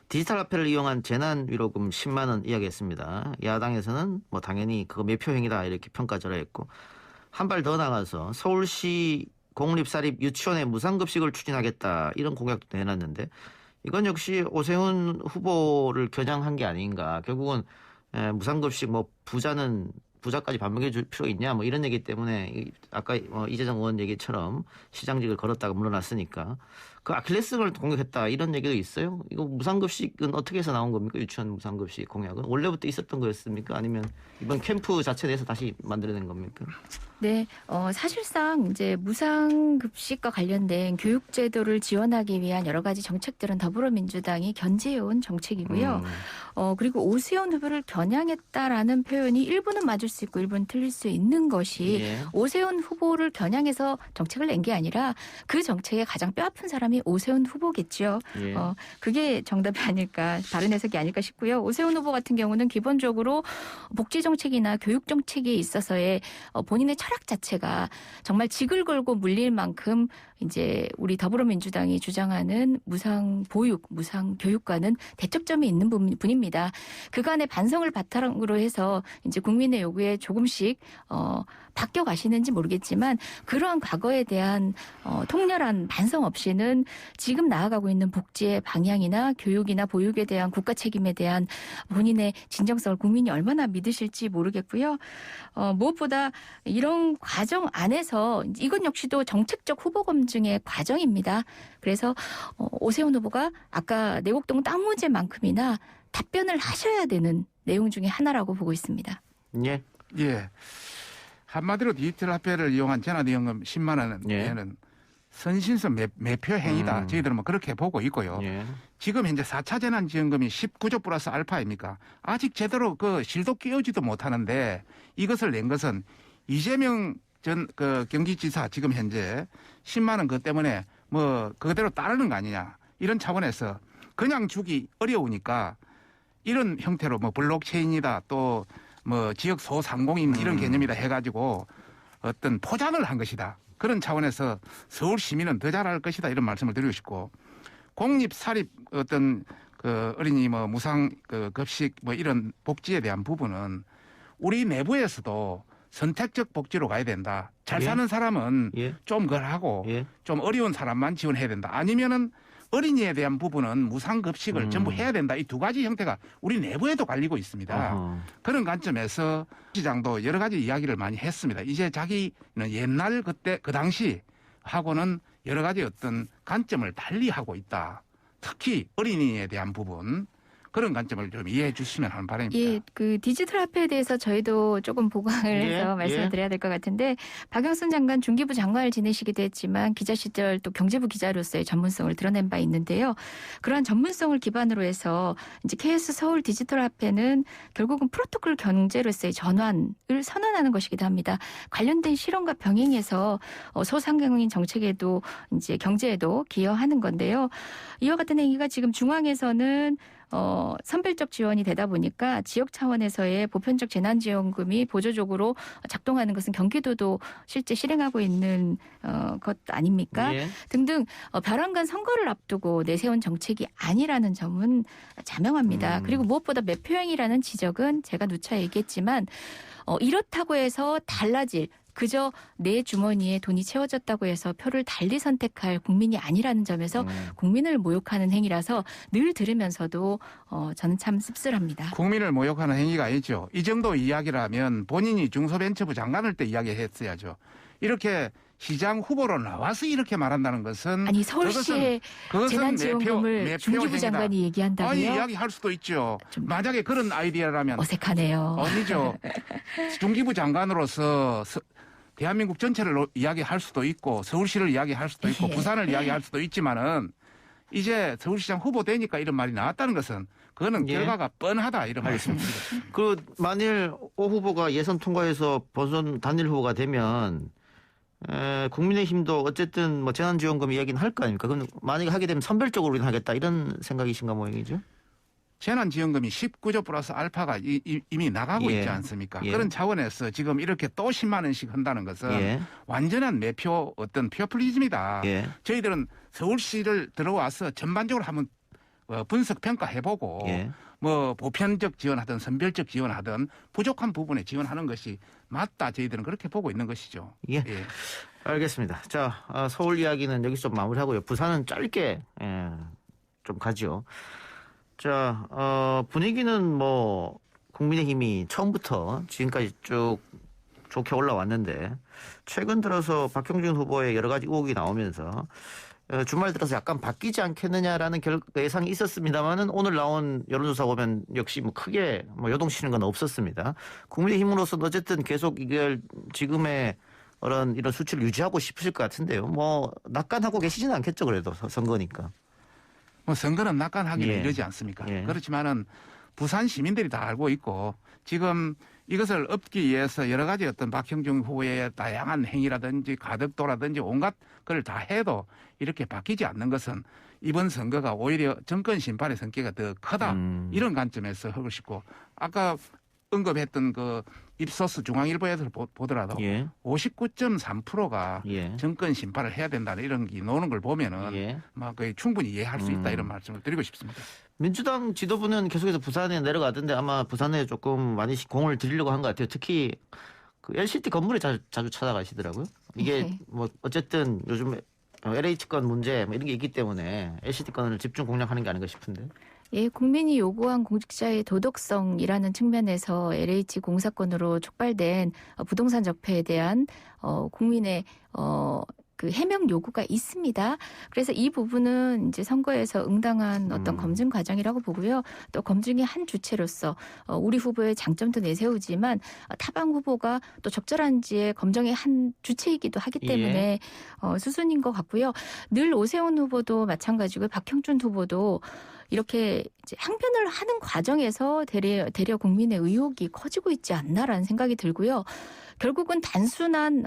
디지털 화폐를 이용한 재난위로금 10만 원 이야기했습니다. 야당에서는 당연히 그거 매표행위다 이렇게 평가절하했고 한 발 더 나가서 서울시 공립사립 유치원에 무상급식을 추진하겠다 이런 공약도 내놨는데 이건 역시 오세훈 후보를 겨냥한 게 아닌가. 결국은 무상급식 부자는 부자까지 밥 먹여줄 필요가 있냐 뭐 이런 얘기 때문에 아까 이재정 의원 얘기처럼 시장직을 걸었다가 물러났으니까 그 아킬레스건을 공격했다 이런 얘기도 있어요. 이거 무상급식은 어떻게 해서 나온 겁니까? 유치원 무상급식 공약은 원래부터 있었던 거였습니까? 아니면 이번 캠프 자체에 대해서 다시 만들어낸 겁니까? 네, 사실상 이제 무상급식과 관련된 교육제도를 지원하기 위한 여러 가지 정책들은 더불어민주당이 견제해온 정책이고요. 그리고 오세훈 후보를 겨냥했다라는 표현이 일부는 맞을 수 있고 일부는 틀릴 수 있는 것이 예. 오세훈 후보를 겨냥해서 정책을 낸 게 아니라 그 정책의 가장 뼈아픈 사람이 오세훈 후보겠죠. 예. 그게 정답이 아닐까, 다른 해석이 아닐까 싶고요. 오세훈 후보 같은 경우는 기본적으로 복지 정책이나 교육 정책에 있어서의 본인의 철학 자체가 정말 직을 걸고 물릴 만큼 이제 우리 더불어민주당이 주장하는 무상 보육, 무상 교육과는 대척점이 있는 분입니다. 그간의 반성을 바탕으로 해서 이제 국민의 요구에 조금씩 바뀌어 가시는지 모르겠지만 그러한 과거에 대한 통렬한 반성 없이는 지금 나아가고 있는 복지의 방향이나 교육이나 보육에 대한 국가 책임에 대한 본인의 진정성을 국민이 얼마나 믿으실지 모르겠고요. 무엇보다 이런 과정 안에서 이건 역시도 정책적 후보 검증의 과정입니다. 그래서 오세훈 후보가 아까 내곡동 땅 문제만큼이나 답변을 하셔야 되는 내용 중에 하나라고 보고 있습니다. 예. 예. 한마디로 디지털 화폐를 이용한 재난지원금 10만 원에는 선신성 매표 행위다. 저희들은 뭐 그렇게 보고 있고요. 예. 지금 현재 4차 재난지원금이 19조 플러스 알파입니까? 아직 제대로 그 실도 끼우지도 못하는데 이것을 낸 것은 이재명 전 경기지사 지금 현재 10만 원 그것 때문에 뭐 그대로 따르는 거 아니냐 이런 차원에서 그냥 주기 어려우니까 이런 형태로 뭐 블록체인이다 또 뭐 지역 소상공인 이런 개념이다 해가지고 어떤 포장을 한 것이다. 그런 차원에서 서울 시민은 더 잘할 것이다 이런 말씀을 드리고 싶고 공립 사립 어떤 그 어린이 뭐 무상 그 급식 뭐 이런 복지에 대한 부분은 우리 내부에서도 선택적 복지로 가야 된다. 잘 사는 사람은 좀 걸 하고 좀 어려운 사람만 지원해야 된다. 아니면은 어린이에 대한 부분은 무상급식을 전부 해야 된다. 이 두 가지 형태가 우리 내부에도 갈리고 있습니다. 그런 관점에서 시장도 여러 가지 이야기를 많이 했습니다. 이제 자기는 옛날 그때 그 당시 하고는 여러 가지 어떤 관점을 달리 하고 있다. 특히 어린이에 대한 부분. 그런 관점을 좀 이해해 주시면 하는 바람입니다. 예, 그 디지털 화폐에 대해서 저희도 조금 보강을 해서 말씀을 드려야 될 것 같은데 박영순 장관 중기부 장관을 지내시기도 했지만 기자 시절 또 경제부 기자로서의 전문성을 드러낸 바 있는데요. 그러한 전문성을 기반으로 해서 이제 KS 서울 디지털 화폐는 결국은 프로토콜 경제로서의 전환을 선언하는 것이기도 합니다. 관련된 실험과 병행해서 소상공인 정책에도 이제 경제에도 기여하는 건데요. 이와 같은 행위가 지금 중앙에서는 선별적 지원이 되다 보니까 지역 차원에서의 보편적 재난지원금이 보조적으로 작동하는 것은 경기도도 실제 실행하고 있는 것 아닙니까? 예. 등등 벼랑간 선거를 앞두고 내세운 정책이 아니라는 점은 자명합니다. 그리고 무엇보다 매표행위라는 지적은 제가 누차 얘기했지만 이렇다고 해서 달라질 그저 내 주머니에 돈이 채워졌다고 해서 표를 달리 선택할 국민이 아니라는 점에서 국민을 모욕하는 행위라서 늘 들으면서도 저는 참 씁쓸합니다. 국민을 모욕하는 행위가 아니죠. 이 정도 이야기라면 본인이 중소벤처부 장관을 때 이야기했어야죠. 이렇게 시장 후보로 나와서 이렇게 말한다는 것은 아니 서울시의 재난지원금을 중기부 장관이 얘기한다고요? 아니 이야기할 수도 있죠. 만약에 그런 아이디어라면 어색하네요. 아니죠. 중기부 장관으로서 대한민국 전체를 이야기할 수도 있고 서울시를 이야기할 수도 있고 부산을 이야기할 수도 있지만은 이제 서울시장 후보 되니까 이런 말이 나왔다는 것은 그거는 결과가 뻔하다 이런 말씀입니다. 그 만일 오 후보가 예선 통과해서 본선 단일 후보가 되면 국민의힘도 어쨌든 뭐 재난지원금 이야기는 할 거 아닙니까? 그럼 만약에 하게 되면 선별적으로 하겠다 이런 생각이신가 모양이죠? 재난지원금이 19조 플러스 알파가 이미 나가고 있지 않습니까? 그런 차원에서 지금 이렇게 또 10만 원씩 한다는 것은 완전한 매표 어떤 표퓰리즘이다. 저희들은 서울시를 들어와서 전반적으로 한번 분석 평가해보고 뭐 보편적 지원하든 선별적 지원하든 부족한 부분에 지원하는 것이 맞다. 저희들은 그렇게 보고 있는 것이죠. 예. 알겠습니다. 자, 서울 이야기는 여기서 좀 마무리하고요. 부산은 짧게 좀 가죠. 자, 분위기는 뭐 국민의힘이 처음부터 지금까지 쭉 좋게 올라왔는데 최근 들어서 박형준 후보의 여러 가지 의혹이 나오면서 주말 들어서 약간 바뀌지 않겠느냐라는 예상이 있었습니다만은 오늘 나온 여론조사 보면 역시 뭐 크게 뭐 요동치는 건 없었습니다. 국민의힘으로서는 어쨌든 계속 이걸 지금의 이런 수치를 유지하고 싶으실 것 같은데요. 뭐 낙관하고 계시지는 않겠죠, 그래도 선거니까. 뭐 선거는 낙관하기는 예. 이러지 않습니까? 예. 그렇지만은 부산 시민들이 다 알고 있고 지금 이것을 엎기 위해서 여러 가지 어떤 박형준 후보의 다양한 행위라든지 가덕도라든지 온갖 걸 다 해도 이렇게 바뀌지 않는 것은 이번 선거가 오히려 정권 심판의 성격이 더 크다 이런 관점에서 하고 싶고 아까 언급했던 그 입소스 중앙일보에서 보더라도 예. 59.3%가 예. 정권 심판을 해야 된다는 이런 게 나오는 걸 보면은 예. 막 거의 충분히 이해할 수 있다 이런 말씀을 드리고 싶습니다. 민주당 지도부는 계속해서 부산에 내려가던데 아마 부산에 조금 많이 공을 들이려고 한 것 같아요. 특히 그 LCT 건물에 자주 찾아가시더라고요. 이게 네. 뭐 어쨌든 요즘 LH건 문제 뭐 이런 게 있기 때문에 LCT 건을 집중 공략하는 게 아닌가 싶은데. 예, 국민이 요구한 공직자의 도덕성이라는 측면에서 LH 공사건으로 촉발된 부동산 적폐에 대한 국민의 그 해명 요구가 있습니다. 그래서 이 부분은 이제 선거에서 응당한 어떤 검증 과정이라고 보고요. 또 검증의 한 주체로서 우리 후보의 장점도 내세우지만 타방 후보가 또 적절한지의 검증의 한 주체이기도 하기 때문에 수순인 것 같고요. 늘 오세훈 후보도 마찬가지고 박형준 후보도 이렇게 이제 항변을 하는 과정에서 대려 국민의 의혹이 커지고 있지 않나라는 생각이 들고요. 결국은 단순한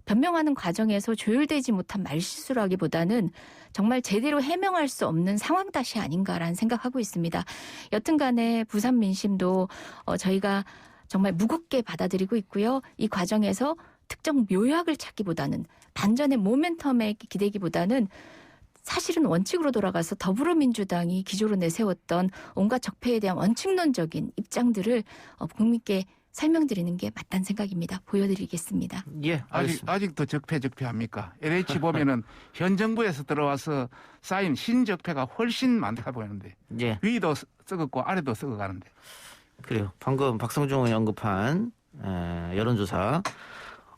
변명하는 과정에서 조율되지 못한 말실수라기보다는 정말 제대로 해명할 수 없는 상황 탓이 아닌가라는 생각하고 있습니다. 여튼 간에 부산 민심도 저희가 정말 무겁게 받아들이고 있고요. 이 과정에서 특정 묘약을 찾기보다는 반전의 모멘텀에 기대기보다는 사실은 원칙으로 돌아가서 더불어민주당이 기조로 내세웠던 온갖 적폐에 대한 원칙론적인 입장들을 국민께 설명드리는 게 맞다는 생각입니다. 보여드리겠습니다. 예, 아직도 적폐합니까? LH 보면은 현 정부에서 들어와서 쌓인 신적폐가 훨씬 많다 보이는데 예. 위도 썩었고 아래도 썩어가는데. 그래요. 방금 박성중 의원이 언급한 여론조사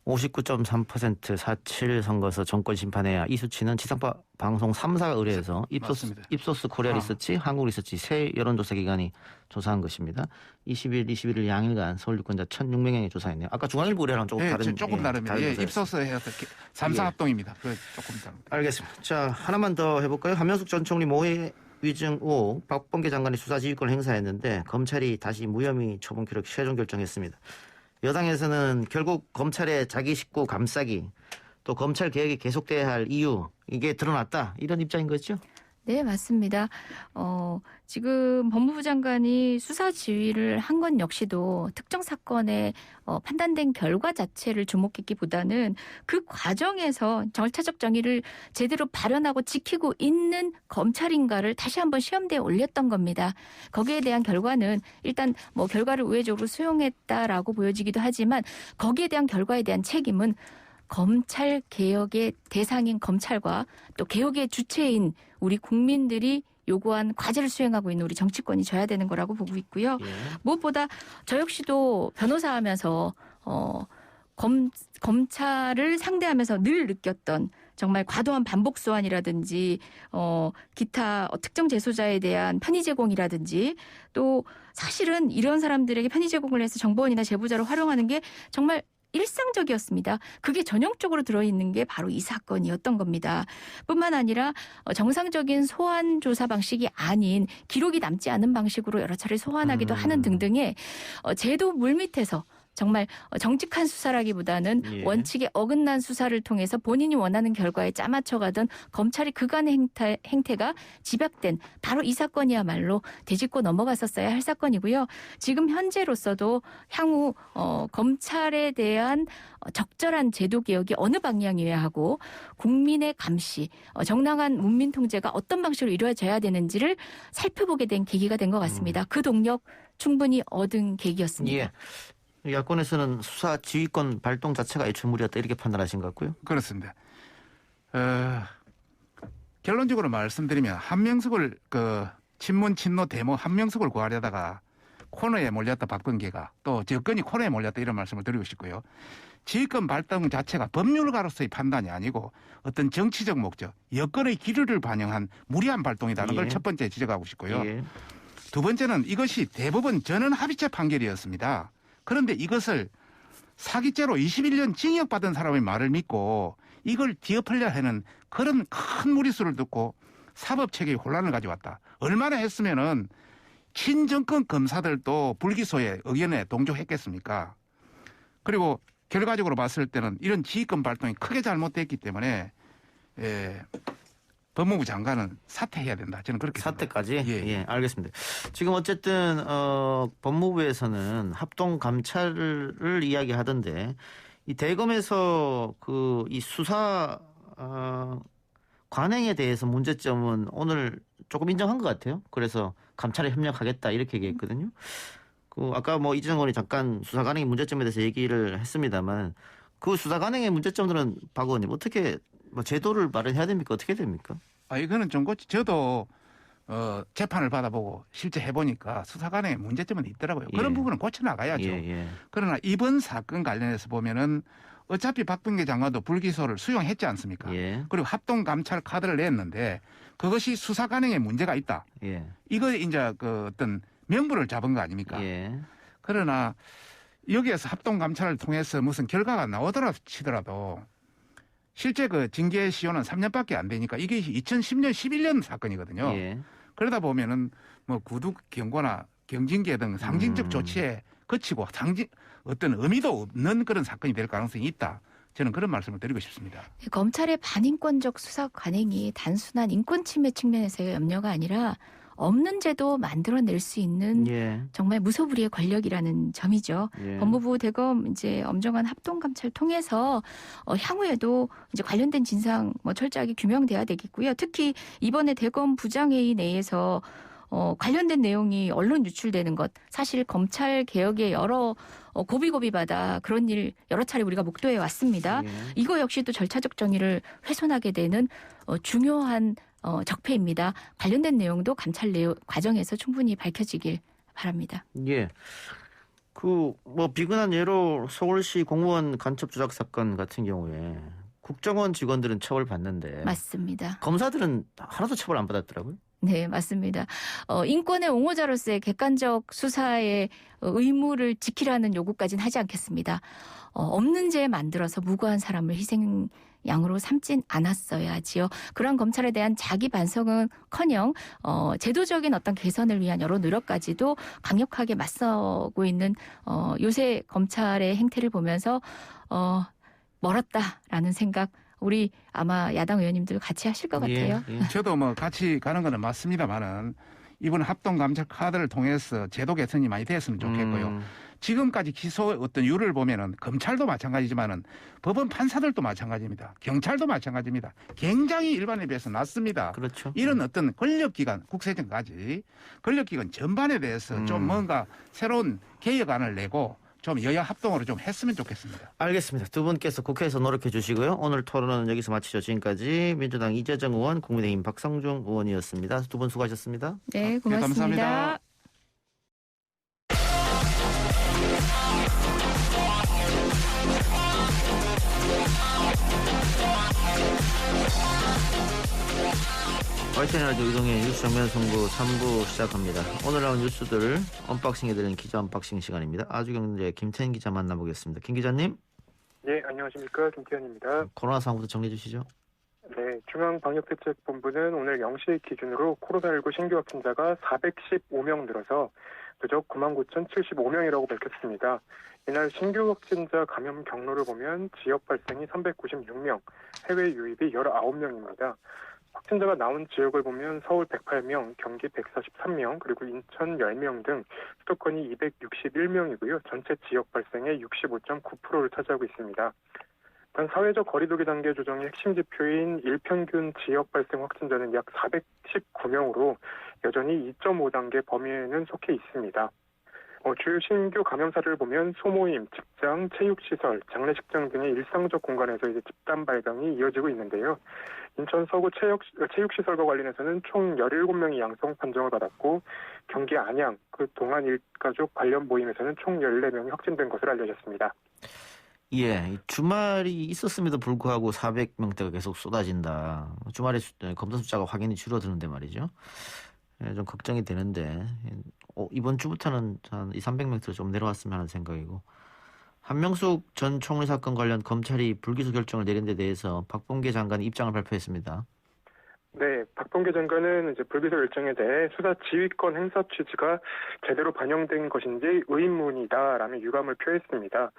59.3% 4.7 선거에서 정권 심판해야 이 수치는 지상파 방송 3사가 의뢰해서 입소스 코리아 리서치, 한국 리서치 세 여론조사 기관이 조사한 것입니다. 20일, 21일 양일간 서울 유권자 1,600명이 조사했네요. 아까 중앙일보 의뢰랑 조금 다른. 조금 다릅니다. 입소스 해서 3사 합동입니다. 조금 다릅니다. 알겠습니다. 자, 하나만 더 해볼까요? 한명숙 전 총리 모의 위증 의혹 박범계 장관이 수사지휘권을 행사했는데 검찰이 다시 무혐의 처분 기록 최종 결정했습니다. 여당에서는 결국 검찰의 자기 식구 감싸기 또 검찰 개혁이 계속돼야 할 이유 이게 드러났다 이런 입장인 거죠? 네, 맞습니다. 지금 법무부 장관이 수사 지휘를 한 건 역시도 특정 사건에 판단된 결과 자체를 주목했기보다는 그 과정에서 절차적 정의를 제대로 발현하고 지키고 있는 검찰인가를 다시 한번 시험대에 올렸던 겁니다. 거기에 대한 결과는 일단 뭐 결과를 우회적으로 수용했다라고 보여지기도 하지만 거기에 대한 결과에 대한 책임은 검찰 개혁의 대상인 검찰과 또 개혁의 주체인 우리 국민들이 요구한 과제를 수행하고 있는 우리 정치권이 져야 되는 거라고 보고 있고요. 예. 무엇보다 저 역시도 변호사하면서 검찰을 상대하면서 늘 느꼈던 정말 과도한 반복 소환이라든지 기타 특정 재소자에 대한 편의 제공이라든지 또 사실은 이런 사람들에게 편의 제공을 해서 정보원이나 제보자를 활용하는 게 정말 일상적이었습니다. 그게 전형적으로 들어있는 게 바로 이 사건이었던 겁니다. 뿐만 아니라 정상적인 소환 조사 방식이 아닌 기록이 남지 않은 방식으로 여러 차례 소환하기도 하는 등등의 제도 물밑에서 정말 정직한 수사라기보다는 원칙에 어긋난 수사를 통해서 본인이 원하는 결과에 짜맞춰가던 검찰이 그간의 행태가 집약된 바로 이 사건이야말로 되짚고 넘어갔었어야 할 사건이고요. 지금 현재로서도 향후 검찰에 대한 적절한 제도 개혁이 어느 방향이어야 하고 국민의 감시, 정당한 문민 통제가 어떤 방식으로 이루어져야 되는지를 살펴보게 된 계기가 된 것 같습니다. 그 동력 충분히 얻은 계기였습니다. 예. 야권에서는 수사 지휘권 발동 자체가 애초물이었다 이렇게 판단하신 것 같고요. 그렇습니다. 결론적으로 말씀드리면 한명숙을 친문 친노 데모 한명숙을 구하려다가 코너에 몰렸다 박근계가 또 여건이 코너에 몰렸다 이런 말씀을 드리고 싶고요. 지휘권 발동 자체가 법률가로서의 판단이 아니고 어떤 정치적 목적, 여건의 기류를 반영한 무리한 발동이라는 걸 첫 번째 지적하고 싶고요. 두 번째는 이것이 대법원 전원 합의체 판결이었습니다. 그런데 이것을 사기죄로 21년 징역받은 사람의 말을 믿고 이걸 뒤엎으려 하는 그런 큰 무리수를 듣고 사법체계의 혼란을 가져왔다. 얼마나 했으면은 친정권 검사들도 불기소의 의견에 동조했겠습니까? 그리고 결과적으로 봤을 때는 이런 지휘권 발동이 크게 잘못됐기 때문에 법무부 장관은 사퇴해야 된다. 저는 그렇게 사퇴까지? 예, 알겠습니다. 지금 어쨌든 법무부에서는 합동 감찰을 이야기하던데 이 대검에서 이 수사 관행에 대해서 문제점은 오늘 조금 인정한 것 같아요. 그래서 감찰에 협력하겠다 이렇게 얘기했거든요. 아까 이재정 의원이 잠깐 수사 관행의 문제점에 대해서 얘기를 했습니다만 그 수사 관행의 문제점들은 박 의원님 어떻게 제도를 마련해야 됩니까? 어떻게 됩니까? 이거는 좀 저도 재판을 받아보고 실제 해보니까 수사 관행의 문제점은 있더라고요. 그런 부분은 고쳐나가야죠. 그러나 이번 사건 관련해서 보면은 어차피 박범계 장관도 불기소를 수용했지 않습니까? 그리고 합동 감찰 카드를 냈는데 그것이 수사 관행에 문제가 있다. 이거 이제 어떤 명분을 잡은 거 아닙니까? 그러나 여기에서 합동 감찰을 통해서 무슨 결과가 나오더라 치더라도 실제 징계 시효는 3년밖에 안 되니까 이게 2010년, 11년 사건이거든요. 그러다 보면은 구두 경고나 경징계 등 상징적 조치에 그치고 어떤 의미도 없는 그런 사건이 될 가능성이 있다. 저는 그런 말씀을 드리고 싶습니다. 검찰의 반인권적 수사 관행이 단순한 인권 침해 측면에서의 염려가 아니라 없는 제도 만들어낼 수 있는 정말 무소불위의 권력이라는 점이죠. 법무부 대검 이제 엄정한 합동 감찰 통해서 향후에도 이제 관련된 진상 철저하게 규명돼야 되겠고요. 특히 이번에 대검 부장회의 내에서 관련된 내용이 언론 유출되는 것, 사실 검찰 개혁의 여러 고비고비마다 그런 일 여러 차례 우리가 목도해 왔습니다. 이거 역시도 절차적 정의를 훼손하게 되는 중요한 적폐입니다. 관련된 내용도 감찰 과정에서 충분히 밝혀지길 바랍니다. 비근한 예로 서울시 공무원 간첩 조작 사건 같은 경우에 국정원 직원들은 처벌받는데 맞습니다. 검사들은 하나도 처벌 안 받았더라고요. 네, 맞습니다. 인권의 옹호자로서의 객관적 수사의 의무를 지키라는 요구까지는 하지 않겠습니다. 없는 죄 만들어서 무고한 사람을 희생양으로 삼진 않았어야지요. 그런 검찰에 대한 자기 반성은커녕 제도적인 어떤 개선을 위한 여러 노력까지도 강력하게 맞서고 있는 요새 검찰의 행태를 보면서 멀었다라는 생각 우리 아마 야당 의원님들 같이 하실 것 같아요. 저도 같이 가는 거는 맞습니다만은 이번 합동 감찰 카드를 통해서 제도 개선이 많이 됐으면 좋겠고요. 지금까지 기소 어떤 율을 보면은 검찰도 마찬가지지만은 법원 판사들도 마찬가지입니다. 경찰도 마찬가지입니다. 굉장히 일반에 비해서 낮습니다. 그렇죠. 이런 어떤 권력기관, 국세청까지 권력기관 전반에 대해서 좀 뭔가 새로운 개혁안을 내고 좀 여야 합동으로 좀 했으면 좋겠습니다. 알겠습니다. 두 분께서 국회에서 노력해 주시고요. 오늘 토론은 여기서 마치죠. 지금까지 민주당 이재정 의원, 국민의힘 박성중 의원이었습니다. 두 분 수고하셨습니다. 네, 고맙습니다. 네, 감사합니다. YTN 라디오 이동의 뉴스 정면 선고 3부 시작합니다. 오늘 나온 뉴스들 언박싱해드리는 기자 언박싱 시간입니다. 아주경제 김태현 기자 만나보겠습니다. 김 기자님. 네, 안녕하십니까. 김태현입니다. 코로나 상황부터 정리해 주시죠. 네, 중앙방역대책본부는 오늘 0시 기준으로 코로나19 신규 확진자가 415명 늘어서 누적 99,075명이라고 밝혔습니다. 이날 신규 확진자 감염 경로를 보면 지역 발생이 396명, 해외 유입이 19명입니다. 확진자가 나온 지역을 보면 서울 108명, 경기 143명, 그리고 인천 10명 등 수도권이 261명이고요. 전체 지역 발생의 65.9%를 차지하고 있습니다. 단 사회적 거리두기 단계 조정의 핵심 지표인 일평균 지역 발생 확진자는 약 419명으로 여전히 2.5단계 범위에는 속해 있습니다. 주요 신규 감염사를 보면 소모임, 직장, 체육시설, 장례식장 등의 일상적 공간에서 이제 집단 발병이 이어지고 있는데요. 인천 서구 체육시설과 관련해서는 총 17명이 양성 판정을 받았고 경기 안양, 그 동안 일가족 관련 모임에서는 총 14명이 확진된 것으로 알려졌습니다. 예, 주말이 있었음에도 불구하고 400명대가 계속 쏟아진다. 주말에 검사 숫자가 확연히 줄어드는데 말이죠. 예, 좀 걱정이 되는데 이번 주부터는 한 200~300명대로 좀 내려왔으면 하는 생각이고 한명숙 전 총리 사건 관련 검찰이 불기소 결정을 내린 데 대해서 박범계 장관이 입장을 발표했습니다. 네, 박범계 장관은 이제 불기소 결정에 대해 수사 지휘권 행사 취지가 제대로 반영된 것인지 의문이다라며 유감을 표했습니다.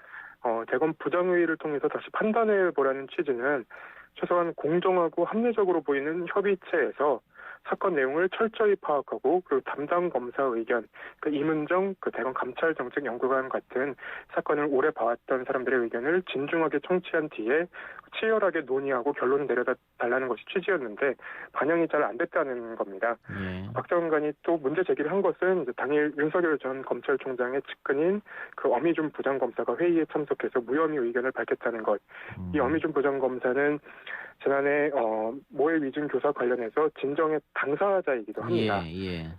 대검 부장회의를 통해서 다시 판단해 보라는 취지는 최소한 공정하고 합리적으로 보이는 협의체에서 사건 내용을 철저히 파악하고 그리고 담당 검사 의견, 이문정 대검 감찰정책연구관 같은 사건을 오래 봐왔던 사람들의 의견을 진중하게 청취한 뒤에 치열하게 논의하고 결론을 내려달라는 것이 취지였는데 반영이 잘 안 됐다는 겁니다. 박 장관이 또 문제 제기를 한 것은 이제 당일 윤석열 전 검찰총장의 측근인 그 엄희준 부장검사가 회의에 참석해서 무혐의 의견을 밝혔다는 것. 이 엄희준 부장검사는 지난해 모해 위증 교사 관련해서 진정의 당사자이기도 합니다. 예.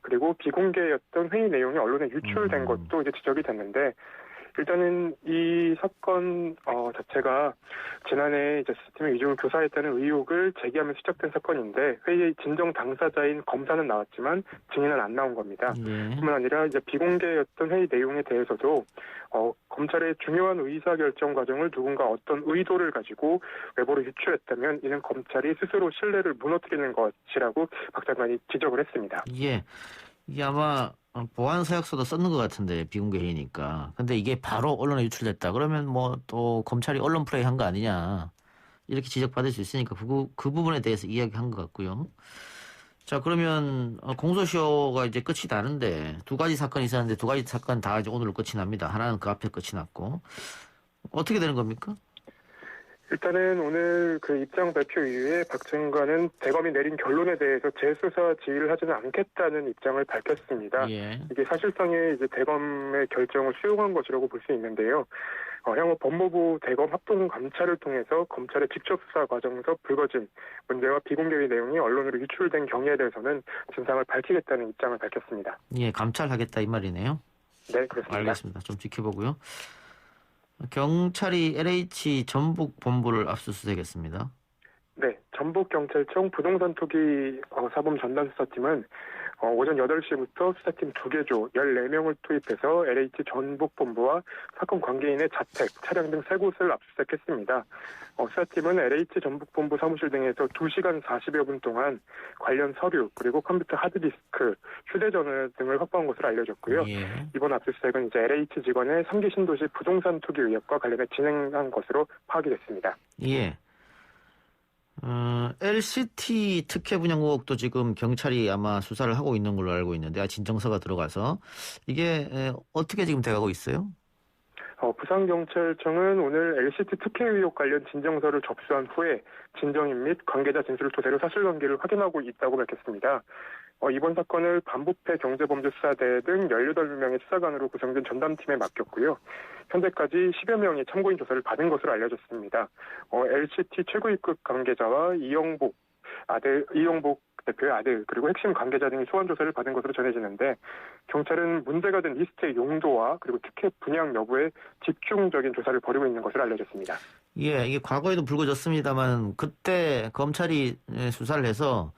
그리고 비공개였던 회의 내용이 언론에 유출된 것도 이제 지적이 됐는데 일단은 이 사건 자체가 지난해 이제 시스템의 위증을 교사했다는 의혹을 제기하면서 시작된 사건인데 회의의 진정 당사자인 검사는 나왔지만 증인은 안 나온 겁니다. 뿐만 아니라 이제 비공개였던 회의 내용에 대해서도 검찰의 중요한 의사결정 과정을 누군가 어떤 의도를 가지고 외부로 유출했다면 이는 검찰이 스스로 신뢰를 무너뜨리는 것이라고 박 장관이 지적을 했습니다. 예, 이게 아마 보안 서약서도 썼는 것 같은데 비공개 회의니까. 근데 이게 바로 언론에 유출됐다. 그러면 뭐 또 검찰이 언론 플레이 한 거 아니냐 이렇게 지적받을 수 있으니까 그 부분에 대해서 이야기한 것 같고요. 자, 그러면 공소시효가 이제 끝이 나는데 두 가지 사건이 있었는데 두 가지 사건 다 이제 오늘로 끝이 납니다. 하나는 그 앞에 끝이 났고 어떻게 되는 겁니까? 일단은 오늘 그 입장 발표 이후에 박 장관은 대검이 내린 결론에 대해서 재수사 지휘를 하지는 않겠다는 입장을 밝혔습니다. 예. 이게 사실상의 이제 대검의 결정을 수용한 것이라고 볼 수 있는데요. 향후 법무부 대검 합동 감찰을 통해서 검찰의 직접 수사 과정에서 불거진 문제와 비공개의 내용이 언론으로 유출된 경위에 대해서는 진상을 밝히겠다는 입장을 밝혔습니다. 예, 감찰하겠다 이 말이네요. 네, 그렇습니다. 알겠습니다. 좀 지켜보고요. 경찰이 LH 전북 본부를 압수수색했습니다. 네, 전북경찰청 부동산 투기 사범 전담 수사팀은 오전 8시부터 수사팀 2개조 14명을 투입해서 LH 전북본부와 사건 관계인의 자택, 차량 등 3곳을 압수수색했습니다. 수사팀은 LH 전북본부 사무실 등에서 2시간 40여 분 동안 관련 서류, 그리고 컴퓨터 하드디스크, 휴대전화 등을 확보한 것으로 알려졌고요. 예. 이번 압수수색은 이제 LH 직원의 3기 신도시 부동산 투기 의혹과 관련해 진행한 것으로 파악이 됐습니다. 예. LCT 특혜 분양 의혹도 지금 경찰이 아마 수사를 하고 있는 걸로 알고 있는데 진정서가 들어가서 이게 어떻게 지금 돼가고 있어요? 부산경찰청은 오늘 LCT 특혜 의혹 관련 진정서를 접수한 후에 진정인 및 관계자 진술을 토대로 사실관계를 확인하고 있다고 밝혔습니다. 이번 사건을 반부패 경제범죄수사대 등 18명의 수사관으로 구성된 전담팀에 맡겼고요. 현재까지 10여 명이 참고인 조사를 받은 것으로 알려졌습니다. LCT 최고위급 관계자와 이영복 대표의 아들 그리고 핵심 관계자 등이 소환 조사를 받은 것으로 전해지는데 경찰은 문제가 된 리스트의 용도와 그리고 특혜 분양 여부에 집중적인 조사를 벌이고 있는 것으로 알려졌습니다. 예, 이게 과거에도 불거졌습니다만 그때 검찰이 수사를 해서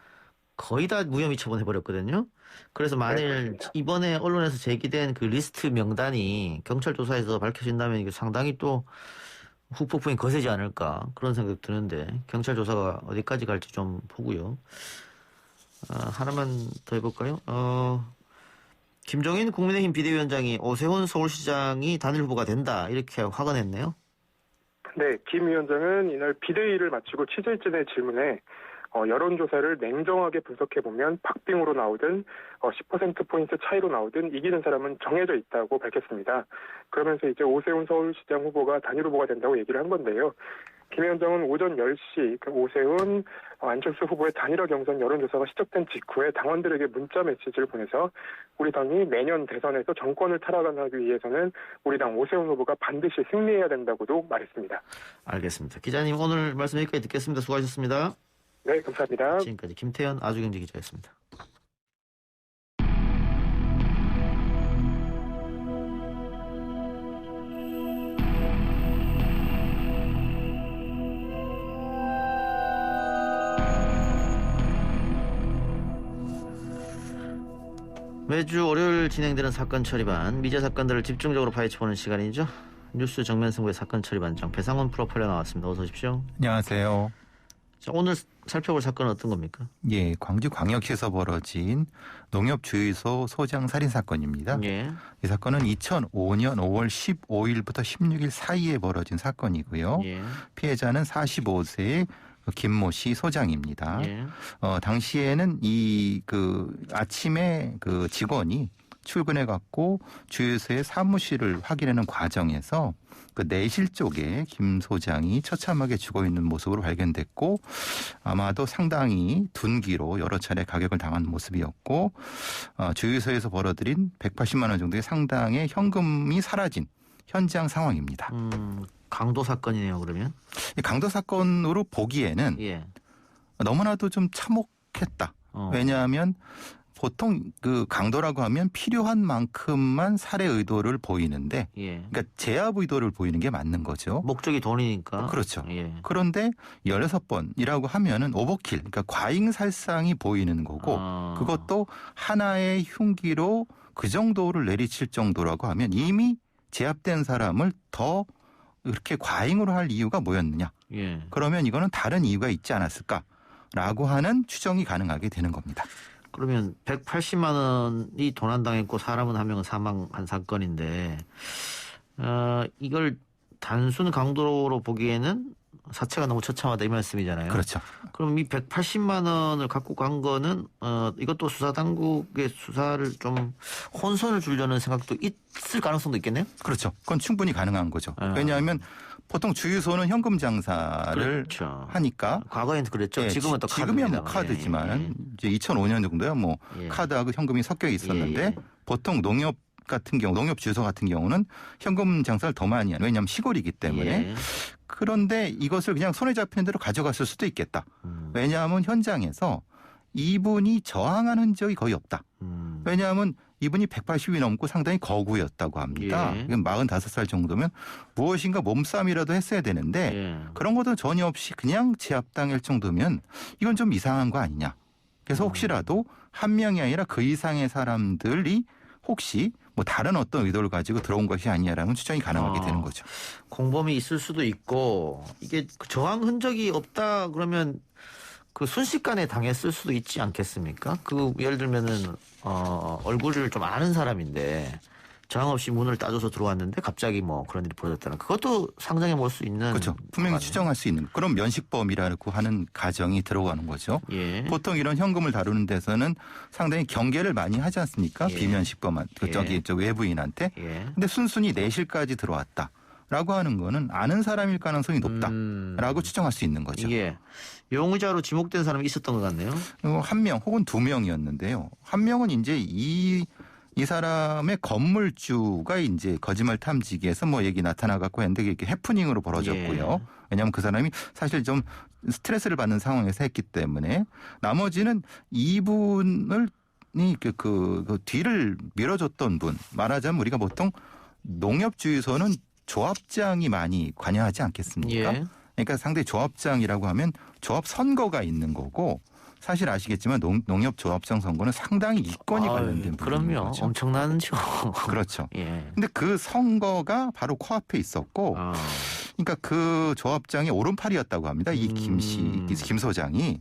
거의 다 무혐의 처분해버렸거든요. 그래서 만일 이번에 언론에서 제기된 그 리스트 명단이 경찰 조사에서 밝혀진다면 이게 상당히 또 후폭풍이 거세지 않을까 그런 생각 드는데 경찰 조사가 어디까지 갈지 좀 보고요. 하나만 더 해볼까요? 김종인 국민의힘 비대위원장이 오세훈 서울시장이 단일 후보가 된다 이렇게 확언했네요. 네, 김 위원장은 이날 비대위를 마치고 취재진의 질문에 여론조사를 냉정하게 분석해보면 박빙으로 나오든 10%포인트 차이로 나오든 이기는 사람은 정해져 있다고 밝혔습니다. 그러면서 이제 오세훈 서울시장 후보가 단일 후보가 된다고 얘기를 한 건데요. 김 위원장은 오전 10시 오세훈, 안철수 후보의 단일화 경선 여론조사가 시작된 직후에 당원들에게 문자 메시지를 보내서 우리 당이 내년 대선에서 정권을 탈환하기 위해서는 우리 당 오세훈 후보가 반드시 승리해야 된다고도 말했습니다. 알겠습니다. 기자님 오늘 말씀 여기까지 듣겠습니다. 수고하셨습니다. 네, 감사합니다. 지금까지 김태현 아주경제 기자였습니다. 매주 월요일 진행되는 사건 처리반, 미제 사건들을 집중적으로 파헤쳐보는 시간이죠. 뉴스 정면 승부의 사건 처리반장 배상훈 프로파일러 나왔습니다. 어서 오십시오. 안녕하세요. 자, 오늘 살펴볼 사건은 어떤 겁니까? 예, 광주광역시에서 벌어진 농협주유소 소장 살인 사건입니다. 예. 이 사건은 2005년 5월 15일부터 16일 사이에 벌어진 사건이고요. 예. 피해자는 45세의 김모 씨 소장입니다. 예. 당시에는 아침에 직원이 출근해 갖고 주유소의 사무실을 확인하는 과정에서 내실 쪽에 김 소장이 처참하게 죽어 있는 모습으로 발견됐고, 아마도 상당히 둔기로 여러 차례 가격을 당한 모습이었고, 주유소에서 벌어들인 180만 원 정도의 상당의 현금이 사라진 현장 상황입니다. 강도 사건이네요, 그러면? 강도 사건으로 보기에는 예. 너무나도 좀 참혹했다. 왜냐하면 보통 강도라고 하면 필요한 만큼만 살해 의도를 보이는데, 예. 그러니까 제압 의도를 보이는 게 맞는 거죠. 목적이 돈이니까. 그렇죠. 예. 그런데 16번이라고 하면은 오버킬, 그러니까 과잉살상이 보이는 거고, 그것도 하나의 흉기로 그 정도를 내리칠 정도라고 하면 이미 제압된 사람을 더 이렇게 과잉으로 할 이유가 뭐였느냐. 예. 그러면 이거는 다른 이유가 있지 않았을까라고 하는 추정이 가능하게 되는 겁니다. 그러면 180만 원이 도난당했고 사람은 한 명은 사망한 사건인데, 이걸 단순 강도로 보기에는 사체가 너무 처참하다 이 말씀이잖아요. 그렇죠. 그럼 이 180만 원을 갖고 간 거는 이것도 수사당국의 수사를 좀 혼선을 주려는 생각도 있을 가능성도 있겠네요. 그렇죠. 그건 충분히 가능한 거죠. 왜냐하면 보통 주유소는 현금 장사를 그렇죠. 하니까. 과거에는 그랬죠. 예, 지금은 또 지금이야 뭐 카드입니다만. 카드지만 이제 2005년 정도야 뭐 예. 카드하고 현금이 섞여 있었는데, 예. 보통 농협 같은 경우, 농협 주유소 같은 경우는 현금 장사를 더 많이 하는, 왜냐하면 시골이기 때문에. 예. 그런데 이것을 그냥 손에 잡히는 대로 가져갔을 수도 있겠다. 왜냐하면 현장에서 이분이 저항한 흔적이 거의 없다. 왜냐하면 이분이 180이 넘고 상당히 거구였다고 합니다. 예. 45살 정도면 무엇인가 몸싸움이라도 했어야 되는데, 예. 그런 것도 전혀 없이 그냥 제압당할 정도면 이건 좀 이상한 거 아니냐. 그래서 혹시라도 한 명이 아니라 그 이상의 사람들이 혹시 뭐 다른 어떤 의도를 가지고 들어온 것이 아니냐라는 추정이 가능하게 되는 거죠. 공범이 있을 수도 있고, 이게 저항 흔적이 없다 그러면 그 순식간에 당했을 수도 있지 않겠습니까? 예를 들면은 얼굴을 좀 아는 사람인데 저항 없이 문을 따줘서 들어왔는데 갑자기 뭐 그런 일이 벌어졌다는, 그것도 상상해 볼 수 있는. 그렇죠. 분명히 추정할 수 있는 그런 면식범이라고 하는 가정이 들어가는 거죠. 예. 보통 이런 현금을 다루는 데서는 상당히 경계를 많이 하지 않습니까? 예. 비면식범한 저 외부인한테. 예. 근데 순순히 내실까지 들어왔다라고 하는 거는 아는 사람일 가능성이 높다라고 추정할 수 있는 거죠. 예. 용의자로 지목된 사람이 있었던 것 같네요. 한 명 혹은 두 명이었는데요. 한 명은 이제 이 사람의 건물주가 이제 거짓말 탐지기에서 뭐 얘기 나타나갖고 했는데 이게 해프닝으로 벌어졌고요. 예. 왜냐하면 그 사람이 사실 좀 스트레스를 받는 상황에서 했기 때문에. 나머지는 이분을 그 뒤를 밀어줬던 분, 말하자면 우리가 보통 농협주유소는 조합장이 많이 관여하지 않겠습니까? 예. 그러니까 상당히 조합장이라고 하면 조합 선거가 있는 거고, 사실 아시겠지만 농협 조합장 선거는 상당히 이권이 관련된 부분인 그럼요. 거죠. 엄청나죠. 그렇죠. 예. 근데 그 선거가 바로 코앞에 있었고, 그러니까 그 조합장의 오른팔이었다고 합니다. 이 김 소장이.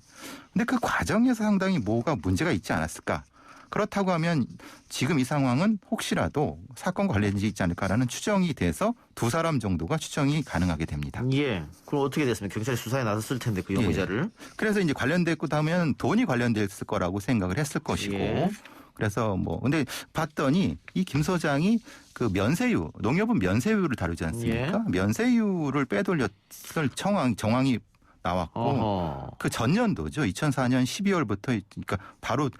근데 그 과정에서 상당히 뭐가 문제가 있지 않았을까? 그렇다고 하면 지금 이 상황은 혹시라도 사건과 관련이 있지 않을까라는 추정이 돼서 두 사람 정도가 추정이 가능하게 됩니다. 예. 그럼 어떻게 됐습니까? 경찰이 수사에 나섰을 텐데 그 용의자를. 그래서 이제 관련됐고 하면 돈이 관련됐을 거라고 생각을 했을 것이고, 예. 그래서 근데 봤더니 이 김 소장이 그 면세유, 농협은 면세유를 다루지 않습니까? 면세유를 빼돌렸을 정황이 나왔고 그 전년도죠. 2004년 12월부터 그러니까 바로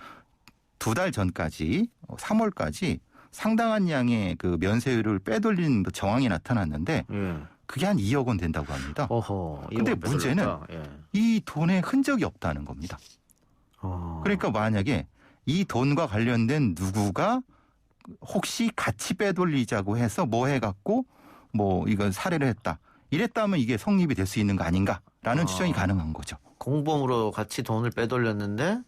2달 전까지 3월까지 상당한 양의 그 면세유를 빼돌린 정황이 나타났는데 그게 한 2억 원 된다고 합니다. 근데 문제는 이 돈에 흔적이 없다는 겁니다. 그러니까 만약에 이 돈과 관련된 누구가 혹시 같이 빼돌리자고 해서 해갖고 이건 살해를 했다. 이랬다면 이게 성립이 될 수 있는 거 아닌가라는 추정이 가능한 거죠. 공범으로 같이 돈을 빼돌렸는데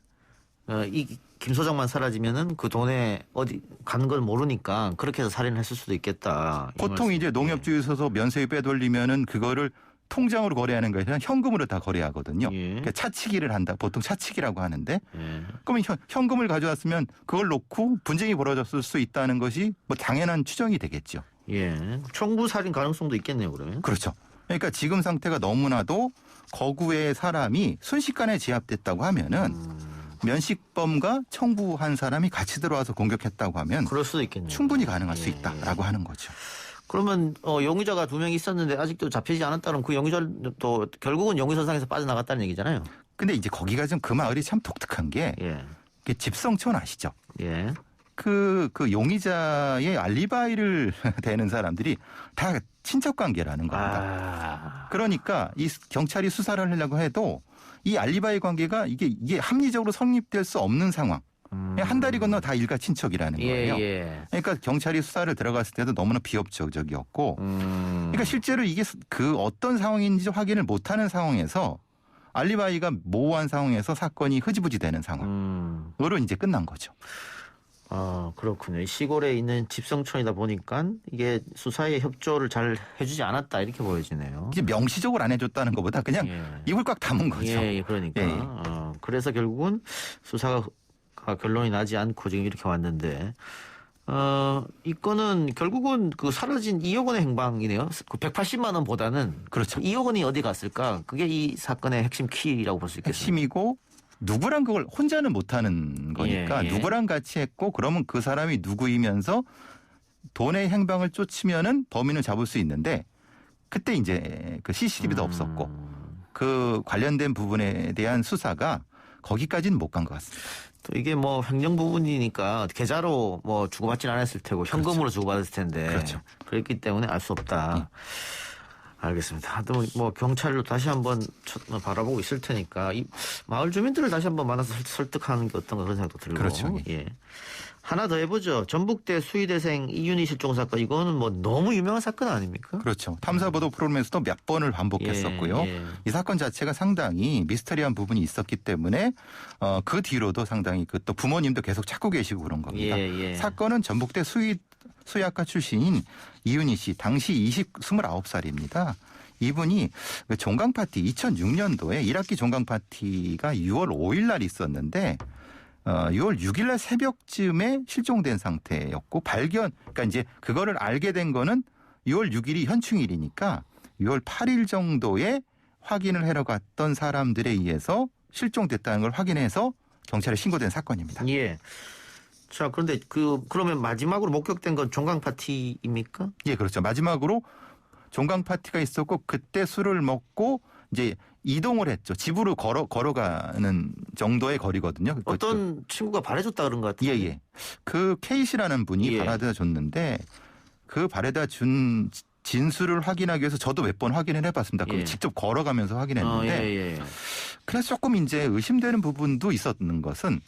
이 김 소장만 사라지면은 그 돈에 어디 간 걸 모르니까 그렇게 해서 살인을 했을 수도 있겠다. 보통 이제 농협주에서 면세유 빼돌리면은 그거를 통장으로 거래하는 것이 아니라 현금으로 다 거래하거든요. 그러니까 차치기를 한다. 보통 차치기라고 하는데 그러면 현금을 가져왔으면 그걸 놓고 분쟁이 벌어졌을 수 있다는 것이 당연한 추정이 되겠죠. 청부 살인 가능성도 있겠네요. 그러면. 그렇죠. 그러니까 지금 상태가 너무나도 거구의 사람이 순식간에 제압됐다고 하면은 면식범과 청부한 사람이 같이 들어와서 공격했다고 하면 그럴 수도 있겠네요. 충분히 가능할 수 있다라고 하는 거죠. 그러면 용의자가 2명 있었는데 아직도 잡히지 않았다면 그 용의자도 결국은 용의선상에서 빠져나갔다는 얘기잖아요. 근데 이제 거기가 좀 그 마을이 참 독특한 게 집성촌 아시죠? 그 용의자의 알리바이를 대는 사람들이 다 친척 관계라는 겁니다. 그러니까 이 경찰이 수사를 하려고 해도 이 알리바이 관계가 이게 합리적으로 성립될 수 없는 상황. 한 달이 건너 다 일가 친척이라는 거예요. 그러니까 경찰이 수사를 들어갔을 때도 너무나 비협조적이었고 그러니까 실제로 이게 그 어떤 상황인지 확인을 못하는 상황에서 알리바이가 모호한 상황에서 사건이 흐지부지 되는 상황으로 이제 끝난 거죠. 그렇군요. 시골에 있는 집성촌이다 보니까 이게 수사에 협조를 잘 해주지 않았다 이렇게 보여지네요. 이제 명시적으로 안 해줬다는 것보다 그냥 입을 꽉 다문 거죠. 그러니까. 그래서 결국은 수사가 결론이 나지 않고 지금 이렇게 왔는데 이거는 결국은 그 사라진 2억 원의 행방이네요. 그 180만 원보다는 그렇죠. 2억 원이 어디 갔을까? 그게 이 사건의 핵심 키라고 볼 수 있겠습니다. 핵심이고 누구랑 그걸 혼자는 못하는 거니까 누구랑 같이 했고 그러면 그 사람이 누구이면서 돈의 행방을 쫓으면은 범인을 잡을 수 있는데 그때 이제 그 CCTV도 없었고 그 관련된 부분에 대한 수사가 거기까지는 못 간 것 같습니다. 또 이게 횡령 부분이니까 계좌로 주고받지는 않았을 테고 현금으로 주고받았을 텐데 그랬기 때문에 알 수 없다. 알겠습니다. 하여튼 경찰로 다시 한번 바라보고 있을 테니까 이 마을 주민들을 다시 한번 만나서 설득하는 게 어떤가 그런 생각도 들고. 그렇죠. 하나 더 해보죠. 전북대 수의대생 이윤희 실종 사건 이거는 너무 유명한 사건 아닙니까? 그렇죠. 탐사보도 프로그램에서도 몇 번을 반복했었고요. 이 사건 자체가 상당히 미스터리한 부분이 있었기 때문에 그 뒤로도 상당히 또 부모님도 계속 찾고 계시고 그런 겁니다. 사건은 전북대 수의학과 출신인 이윤희 씨 당시 29살입니다. 이분이 종강 파티 2006년도에 1학기 종강 파티가 6월 5일 날 있었는데 6월 6일 날 새벽쯤에 실종된 상태였고 그러니까 이제 그거를 알게 된 거는 6월 6일이 현충일이니까 6월 8일 정도에 확인을 하러 갔던 사람들에 의해서 실종됐다는 걸 확인해서 경찰에 신고된 사건입니다. 자, 그런데 그러면 마지막으로 목격된 건 종강 파티입니까? 그렇죠. 마지막으로 종강 파티가 있었고 그때 술을 먹고 이제 이동을 했죠. 집으로 걸어가는 정도의 거리거든요. 어떤 친구가 바래줬다 그런 것 같은데. 그 K씨라는 분이 바래다 줬는데 그 바래다 준 진술을 확인하기 위해서 저도 몇 번 확인을 해봤습니다. 그걸 직접 걸어가면서 확인했는데 그래서 조금 이제 의심되는 부분도 있었는 것은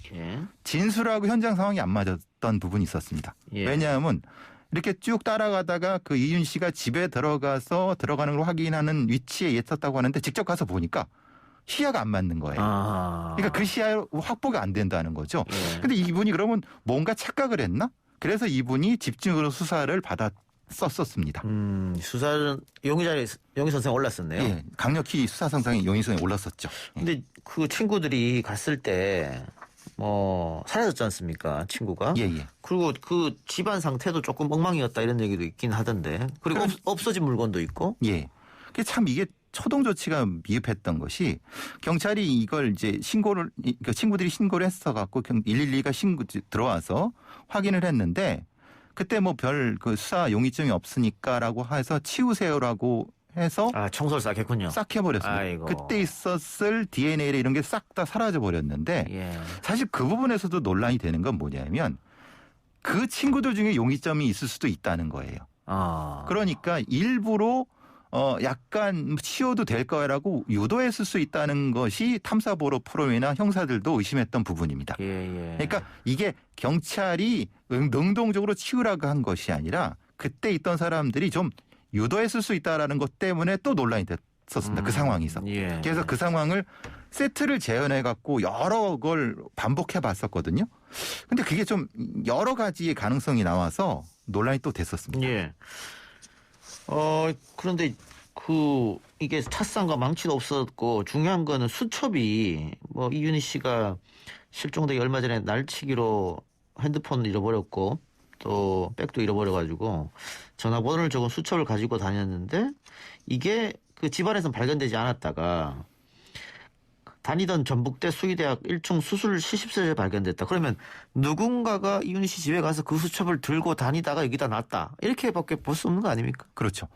진술하고 현장 상황이 안 맞았던 부분이 있었습니다. 왜냐하면 이렇게 쭉 따라가다가 그 이윤 씨가 집에 들어가는 걸 확인하는 위치에 있었다고 하는데 직접 가서 보니까 시야가 안 맞는 거예요. 그러니까 그 시야 확보가 안 된다는 거죠. 근데 이분이 그러면 뭔가 착각을 했나? 그래서 이분이 집중으로 수사를 썼었습니다. 수사는 용의 선생 올랐었네요. 강력히 수사 상상에 용의 선생이 올랐었죠. 근데 그 친구들이 갔을 때 사라졌지 않습니까? 친구가. 그리고 그 집안 상태도 조금 엉망이었다 이런 얘기도 있긴 하던데. 그리고 없어진 물건도 있고. 그게 참 이게 초동 조치가 미흡했던 것이 경찰이 이걸 이제 친구들이 신고를 했어갖고 112가 들어와서 확인을 했는데 그때 뭐 별 그 수사 용의점이 없으니까라고 해서 치우세요라고 해서 청소를 싹 했군요. 싹 해버렸습니다. 아이고. 그때 있었을 DNA 이런 게 싹 다 사라져 버렸는데 예. 사실 그 부분에서도 논란이 되는 건 뭐냐면 그 친구들 중에 용의점이 있을 수도 있다는 거예요. 그러니까 일부러 약간 치워도 될 거라고 유도했을 수 있다는 것이 탐사보로 프로이나 형사들도 의심했던 부분입니다. 예. 그러니까 이게 경찰이 능동적으로 치우라고 한 것이 아니라 그때 있던 사람들이 좀 유도했을 수 있다라는 것 때문에 또 논란이 됐었습니다. 그 상황에서. 예. 그래서 그 상황을 세트를 재현해 갖고 여러 걸 반복해 봤었거든요. 근데 그게 좀 여러 가지의 가능성이 나와서 논란이 또 됐었습니다. 예. 그런데 이게 찻상과 망치도 없었고 중요한 거는 수첩이 뭐 이윤희 씨가 실종되기 얼마 전에 날치기로 핸드폰을 잃어버렸고 또 백도 잃어버려가지고 전화번호를 적은 수첩을 가지고 다녔는데 이게 그 집안에서는 발견되지 않았다가 다니던 전북대 수의대학 1층 수술 시습실에 발견됐다. 그러면 누군가가 이윤희 씨 집에 가서 그 수첩을 들고 다니다가 여기다 놨다. 이렇게밖에 볼 수 없는 거 아닙니까? 그렇죠.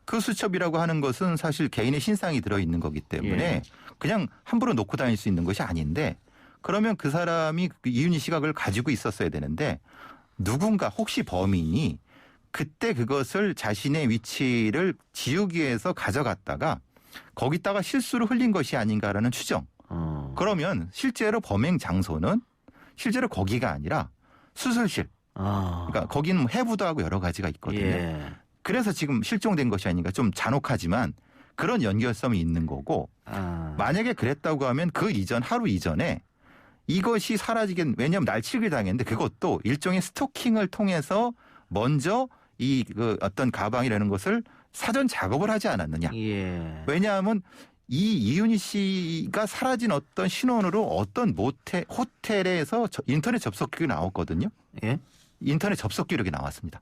그 수첩이라고 하는 것은 사실 개인의 신상이 들어있는 거기 때문에 그냥 함부로 놓고 다닐 수 있는 것이 아닌데 그러면 그 사람이 이윤희 씨가 그걸 가지고 있었어야 되는데 누군가 혹시 범인이 그때 그것을 자신의 위치를 지우기 위해서 가져갔다가 거기다가 실수로 흘린 것이 아닌가라는 추정. 그러면 실제로 범행 장소는 실제로 거기가 아니라 수술실. 그러니까 거기는 해부도 하고 여러 가지가 있거든요. 예. 그래서 지금 실종된 것이 아닌가 좀 잔혹하지만 그런 연결성이 있는 거고 만약에 그랬다고 하면 그 이전 하루 이전에 이것이 사라지긴 왜냐하면 날치기를 당했는데 그것도 일종의 스토킹을 통해서 먼저 그 어떤 가방이라는 것을 사전 작업을 하지 않았느냐. 예. 왜냐하면 이 이윤희 씨가 사라진 어떤 신원으로 어떤 호텔에서 인터넷 접속 기록이 나왔거든요. 예? 인터넷 접속 기록이 나왔습니다.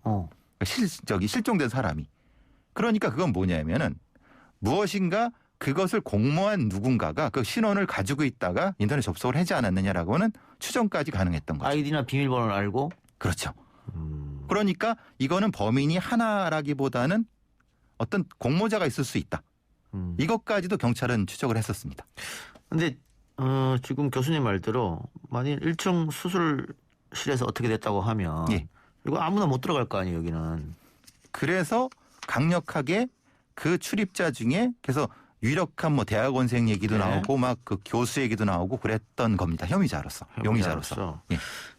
실종된 사람이. 그러니까 그건 뭐냐면은 무엇인가 그것을 공모한 누군가가 그 신원을 가지고 있다가 인터넷 접속을 하지 않았느냐라고는 추정까지 가능했던 거죠. 아이디나 비밀번호를 알고? 그렇죠. 그러니까 이거는 범인이 하나라기보다는 어떤 공모자가 있을 수 있다. 이것까지도 경찰은 추적을 했었습니다. 근데 지금 교수님 말대로 만일 1층 수술실에서 어떻게 됐다고 하면 이거 아무나 못 들어갈 거 아니에요, 여기는. 그래서 강력하게 그 출입자 중에 그래서 유력한 뭐 대학원생 얘기도 나오고 막 그 교수 얘기도 나오고 그랬던 겁니다. 혐의자로서. 용의자로서.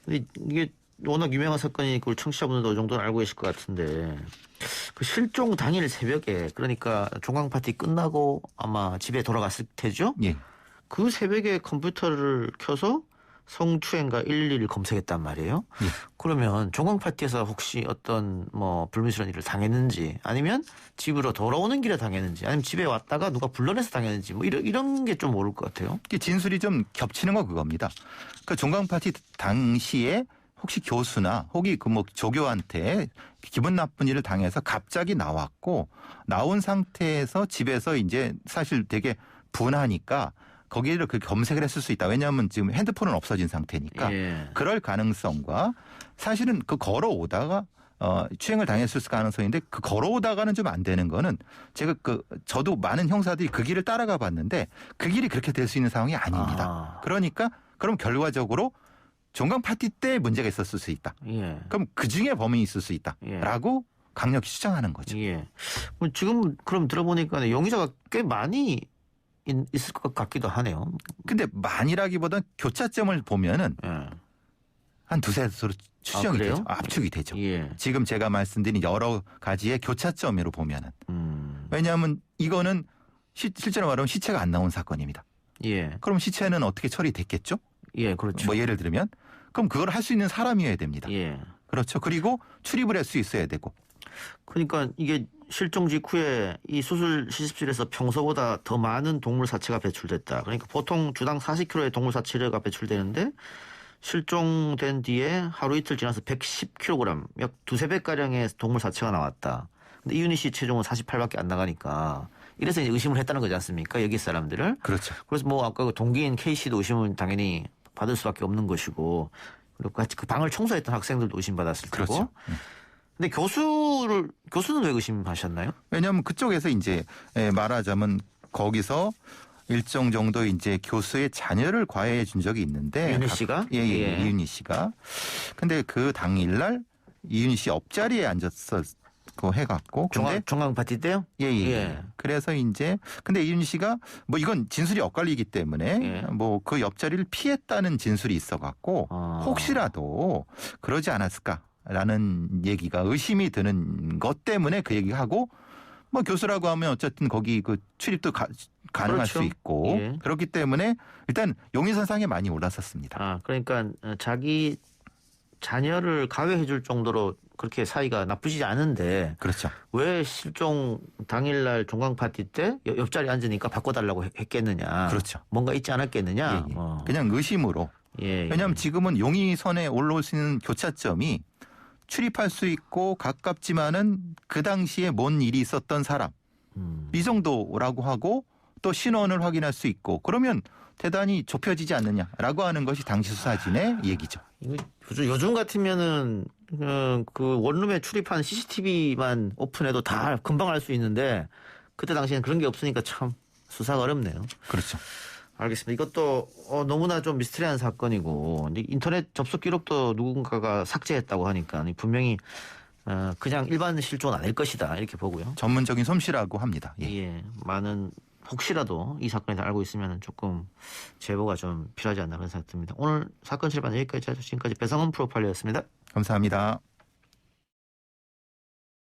근데 이게 워낙 유명한 사건이니까 우리 청취자분들도 이 정도는 알고 계실 것 같은데 그 실종 당일 새벽에 그러니까 종강 파티 끝나고 아마 집에 돌아갔을 테죠? 예. 그 새벽에 컴퓨터를 켜서 성추행과 112를 검색했단 말이에요. 예. 그러면 종강 파티에서 혹시 어떤 뭐 불미스러운 일을 당했는지 아니면 집으로 돌아오는 길에 당했는지 아니면 집에 왔다가 누가 불러내서 당했는지 뭐 이런 게 좀 모를 것 같아요. 진술이 좀 겹치는 거 그겁니다. 그 종강 파티 당시에 혹시 교수나 혹이 그 뭐 조교한테 기분 나쁜 일을 당해서 갑자기 나왔고 나온 상태에서 집에서 이제 사실 되게 분하니까 거기를 그 검색을 했을 수 있다. 왜냐하면 지금 핸드폰은 없어진 상태니까 그럴 가능성과 사실은 그 걸어오다가 추행을 당했을 가능성인데 그 걸어오다가는 좀 안 되는 거는 제가 저도 많은 형사들이 그 길을 따라가 봤는데 그 길이 그렇게 될 수 있는 상황이 아닙니다. 그러니까 그럼 결과적으로 종강 파티 때 문제가 있었을 수 있다. 그럼 그 중에 범인이 있을 수 있다라고 강력히 추정하는 거죠. 뭐 지금 그럼 들어보니까 용의자가 꽤 많이 있을 것 같기도 하네요. 근데 많이라기보단 교차점을 보면은 한 두세 수로 추정이 되죠. 압축이 되죠. 지금 제가 말씀드린 여러 가지의 교차점으로 보면은. 왜냐하면 이거는 실제로 말하면 시체가 안 나온 사건입니다. 그럼 시체는 어떻게 처리됐겠죠? 그렇죠. 뭐 예를 들면 그럼 그걸 할 수 있는 사람이어야 됩니다. 그렇죠. 그리고 출입을 할 수 있어야 되고. 그러니까 이게 실종 직후에 이 수술 시습실에서 평소보다 더 많은 동물 사체가 배출됐다. 그러니까 보통 주당 40kg의 동물 사체가 배출되는데 실종된 뒤에 하루 이틀 지나서 110kg, 약 두세 배가량의 동물 사체가 나왔다. 근데 이윤희 씨 체중은 48밖에 안 나가니까 이래서 이제 의심을 했다는 거지 않습니까? 여기 사람들을. 그렇죠. 그래서 뭐 아까 그 동기인 K 씨도 의심은 당연히 받을 수밖에 없는 것이고 그리고 같이 그 방을 청소했던 학생들도 의심받았을 테고. 그렇죠. 근데 교수는 왜 의심하셨나요? 왜냐하면 그쪽에서 이제 말하자면 거기서 일정 정도 이제 교수의 자녀를 과외해 준 적이 있는데 이윤희 씨가? 예, 예. 이윤희 씨가. 근데 그 당일날 이윤희 씨 옆자리에 앉았었고 해갖고 근데 종강 파티 때요? 예. 그래서 이제 근데 이윤희 씨가 뭐 이건 진술이 엇갈리기 때문에 예. 뭐 그 옆자리를 피했다는 진술이 있어갖고 혹시라도 그러지 않았을까라는 얘기가 의심이 드는 것 때문에 그 얘기하고 뭐 교수라고 하면 어쨌든 거기 그 출입도 가능할 그렇죠. 수 있고 예. 그렇기 때문에 일단 용의선상에 많이 올랐었습니다. 아, 그러니까 자기 자녀를 가외해 줄 정도로 그렇게 사이가 나쁘지 않은데 그렇죠. 왜 실종 당일날 종강 파티 때 옆자리에 앉으니까 바꿔달라고 했겠느냐. 그렇죠. 뭔가 있지 않았겠느냐. 예. 그냥 의심으로. 예. 왜냐하면 지금은 용의선에 올라올 수 있는 교차점이 출입할 수 있고 가깝지만은 그 당시에 뭔 일이 있었던 사람 이 정도라고 하고 또 신원을 확인할 수 있고 그러면 대단히 좁혀지지 않느냐라고 하는 것이 당시 수사진의 얘기죠. 요즘 같으면은 그 원룸에 출입한 CCTV만 오픈해도 다 금방 알 수 있는데 그때 당시에는 그런 게 없으니까 참 수사가 어렵네요. 그렇죠. 알겠습니다. 이것도 너무나 좀 미스터리한 사건이고 인터넷 접속 기록도 누군가가 삭제했다고 하니까 분명히 그냥 일반 실종은 아닐 것이다 이렇게 보고요. 전문적인 솜씨라고 합니다. 예. 예, 많은 혹시라도 이 사건에 대해 알고 있으면 조금 제보가 좀 필요하지 않나 그런 생각 듭니다. 오늘 사건 처리반 여기까지 하죠. 지금까지 배상훈 프로파일러였습니다. 감사합니다.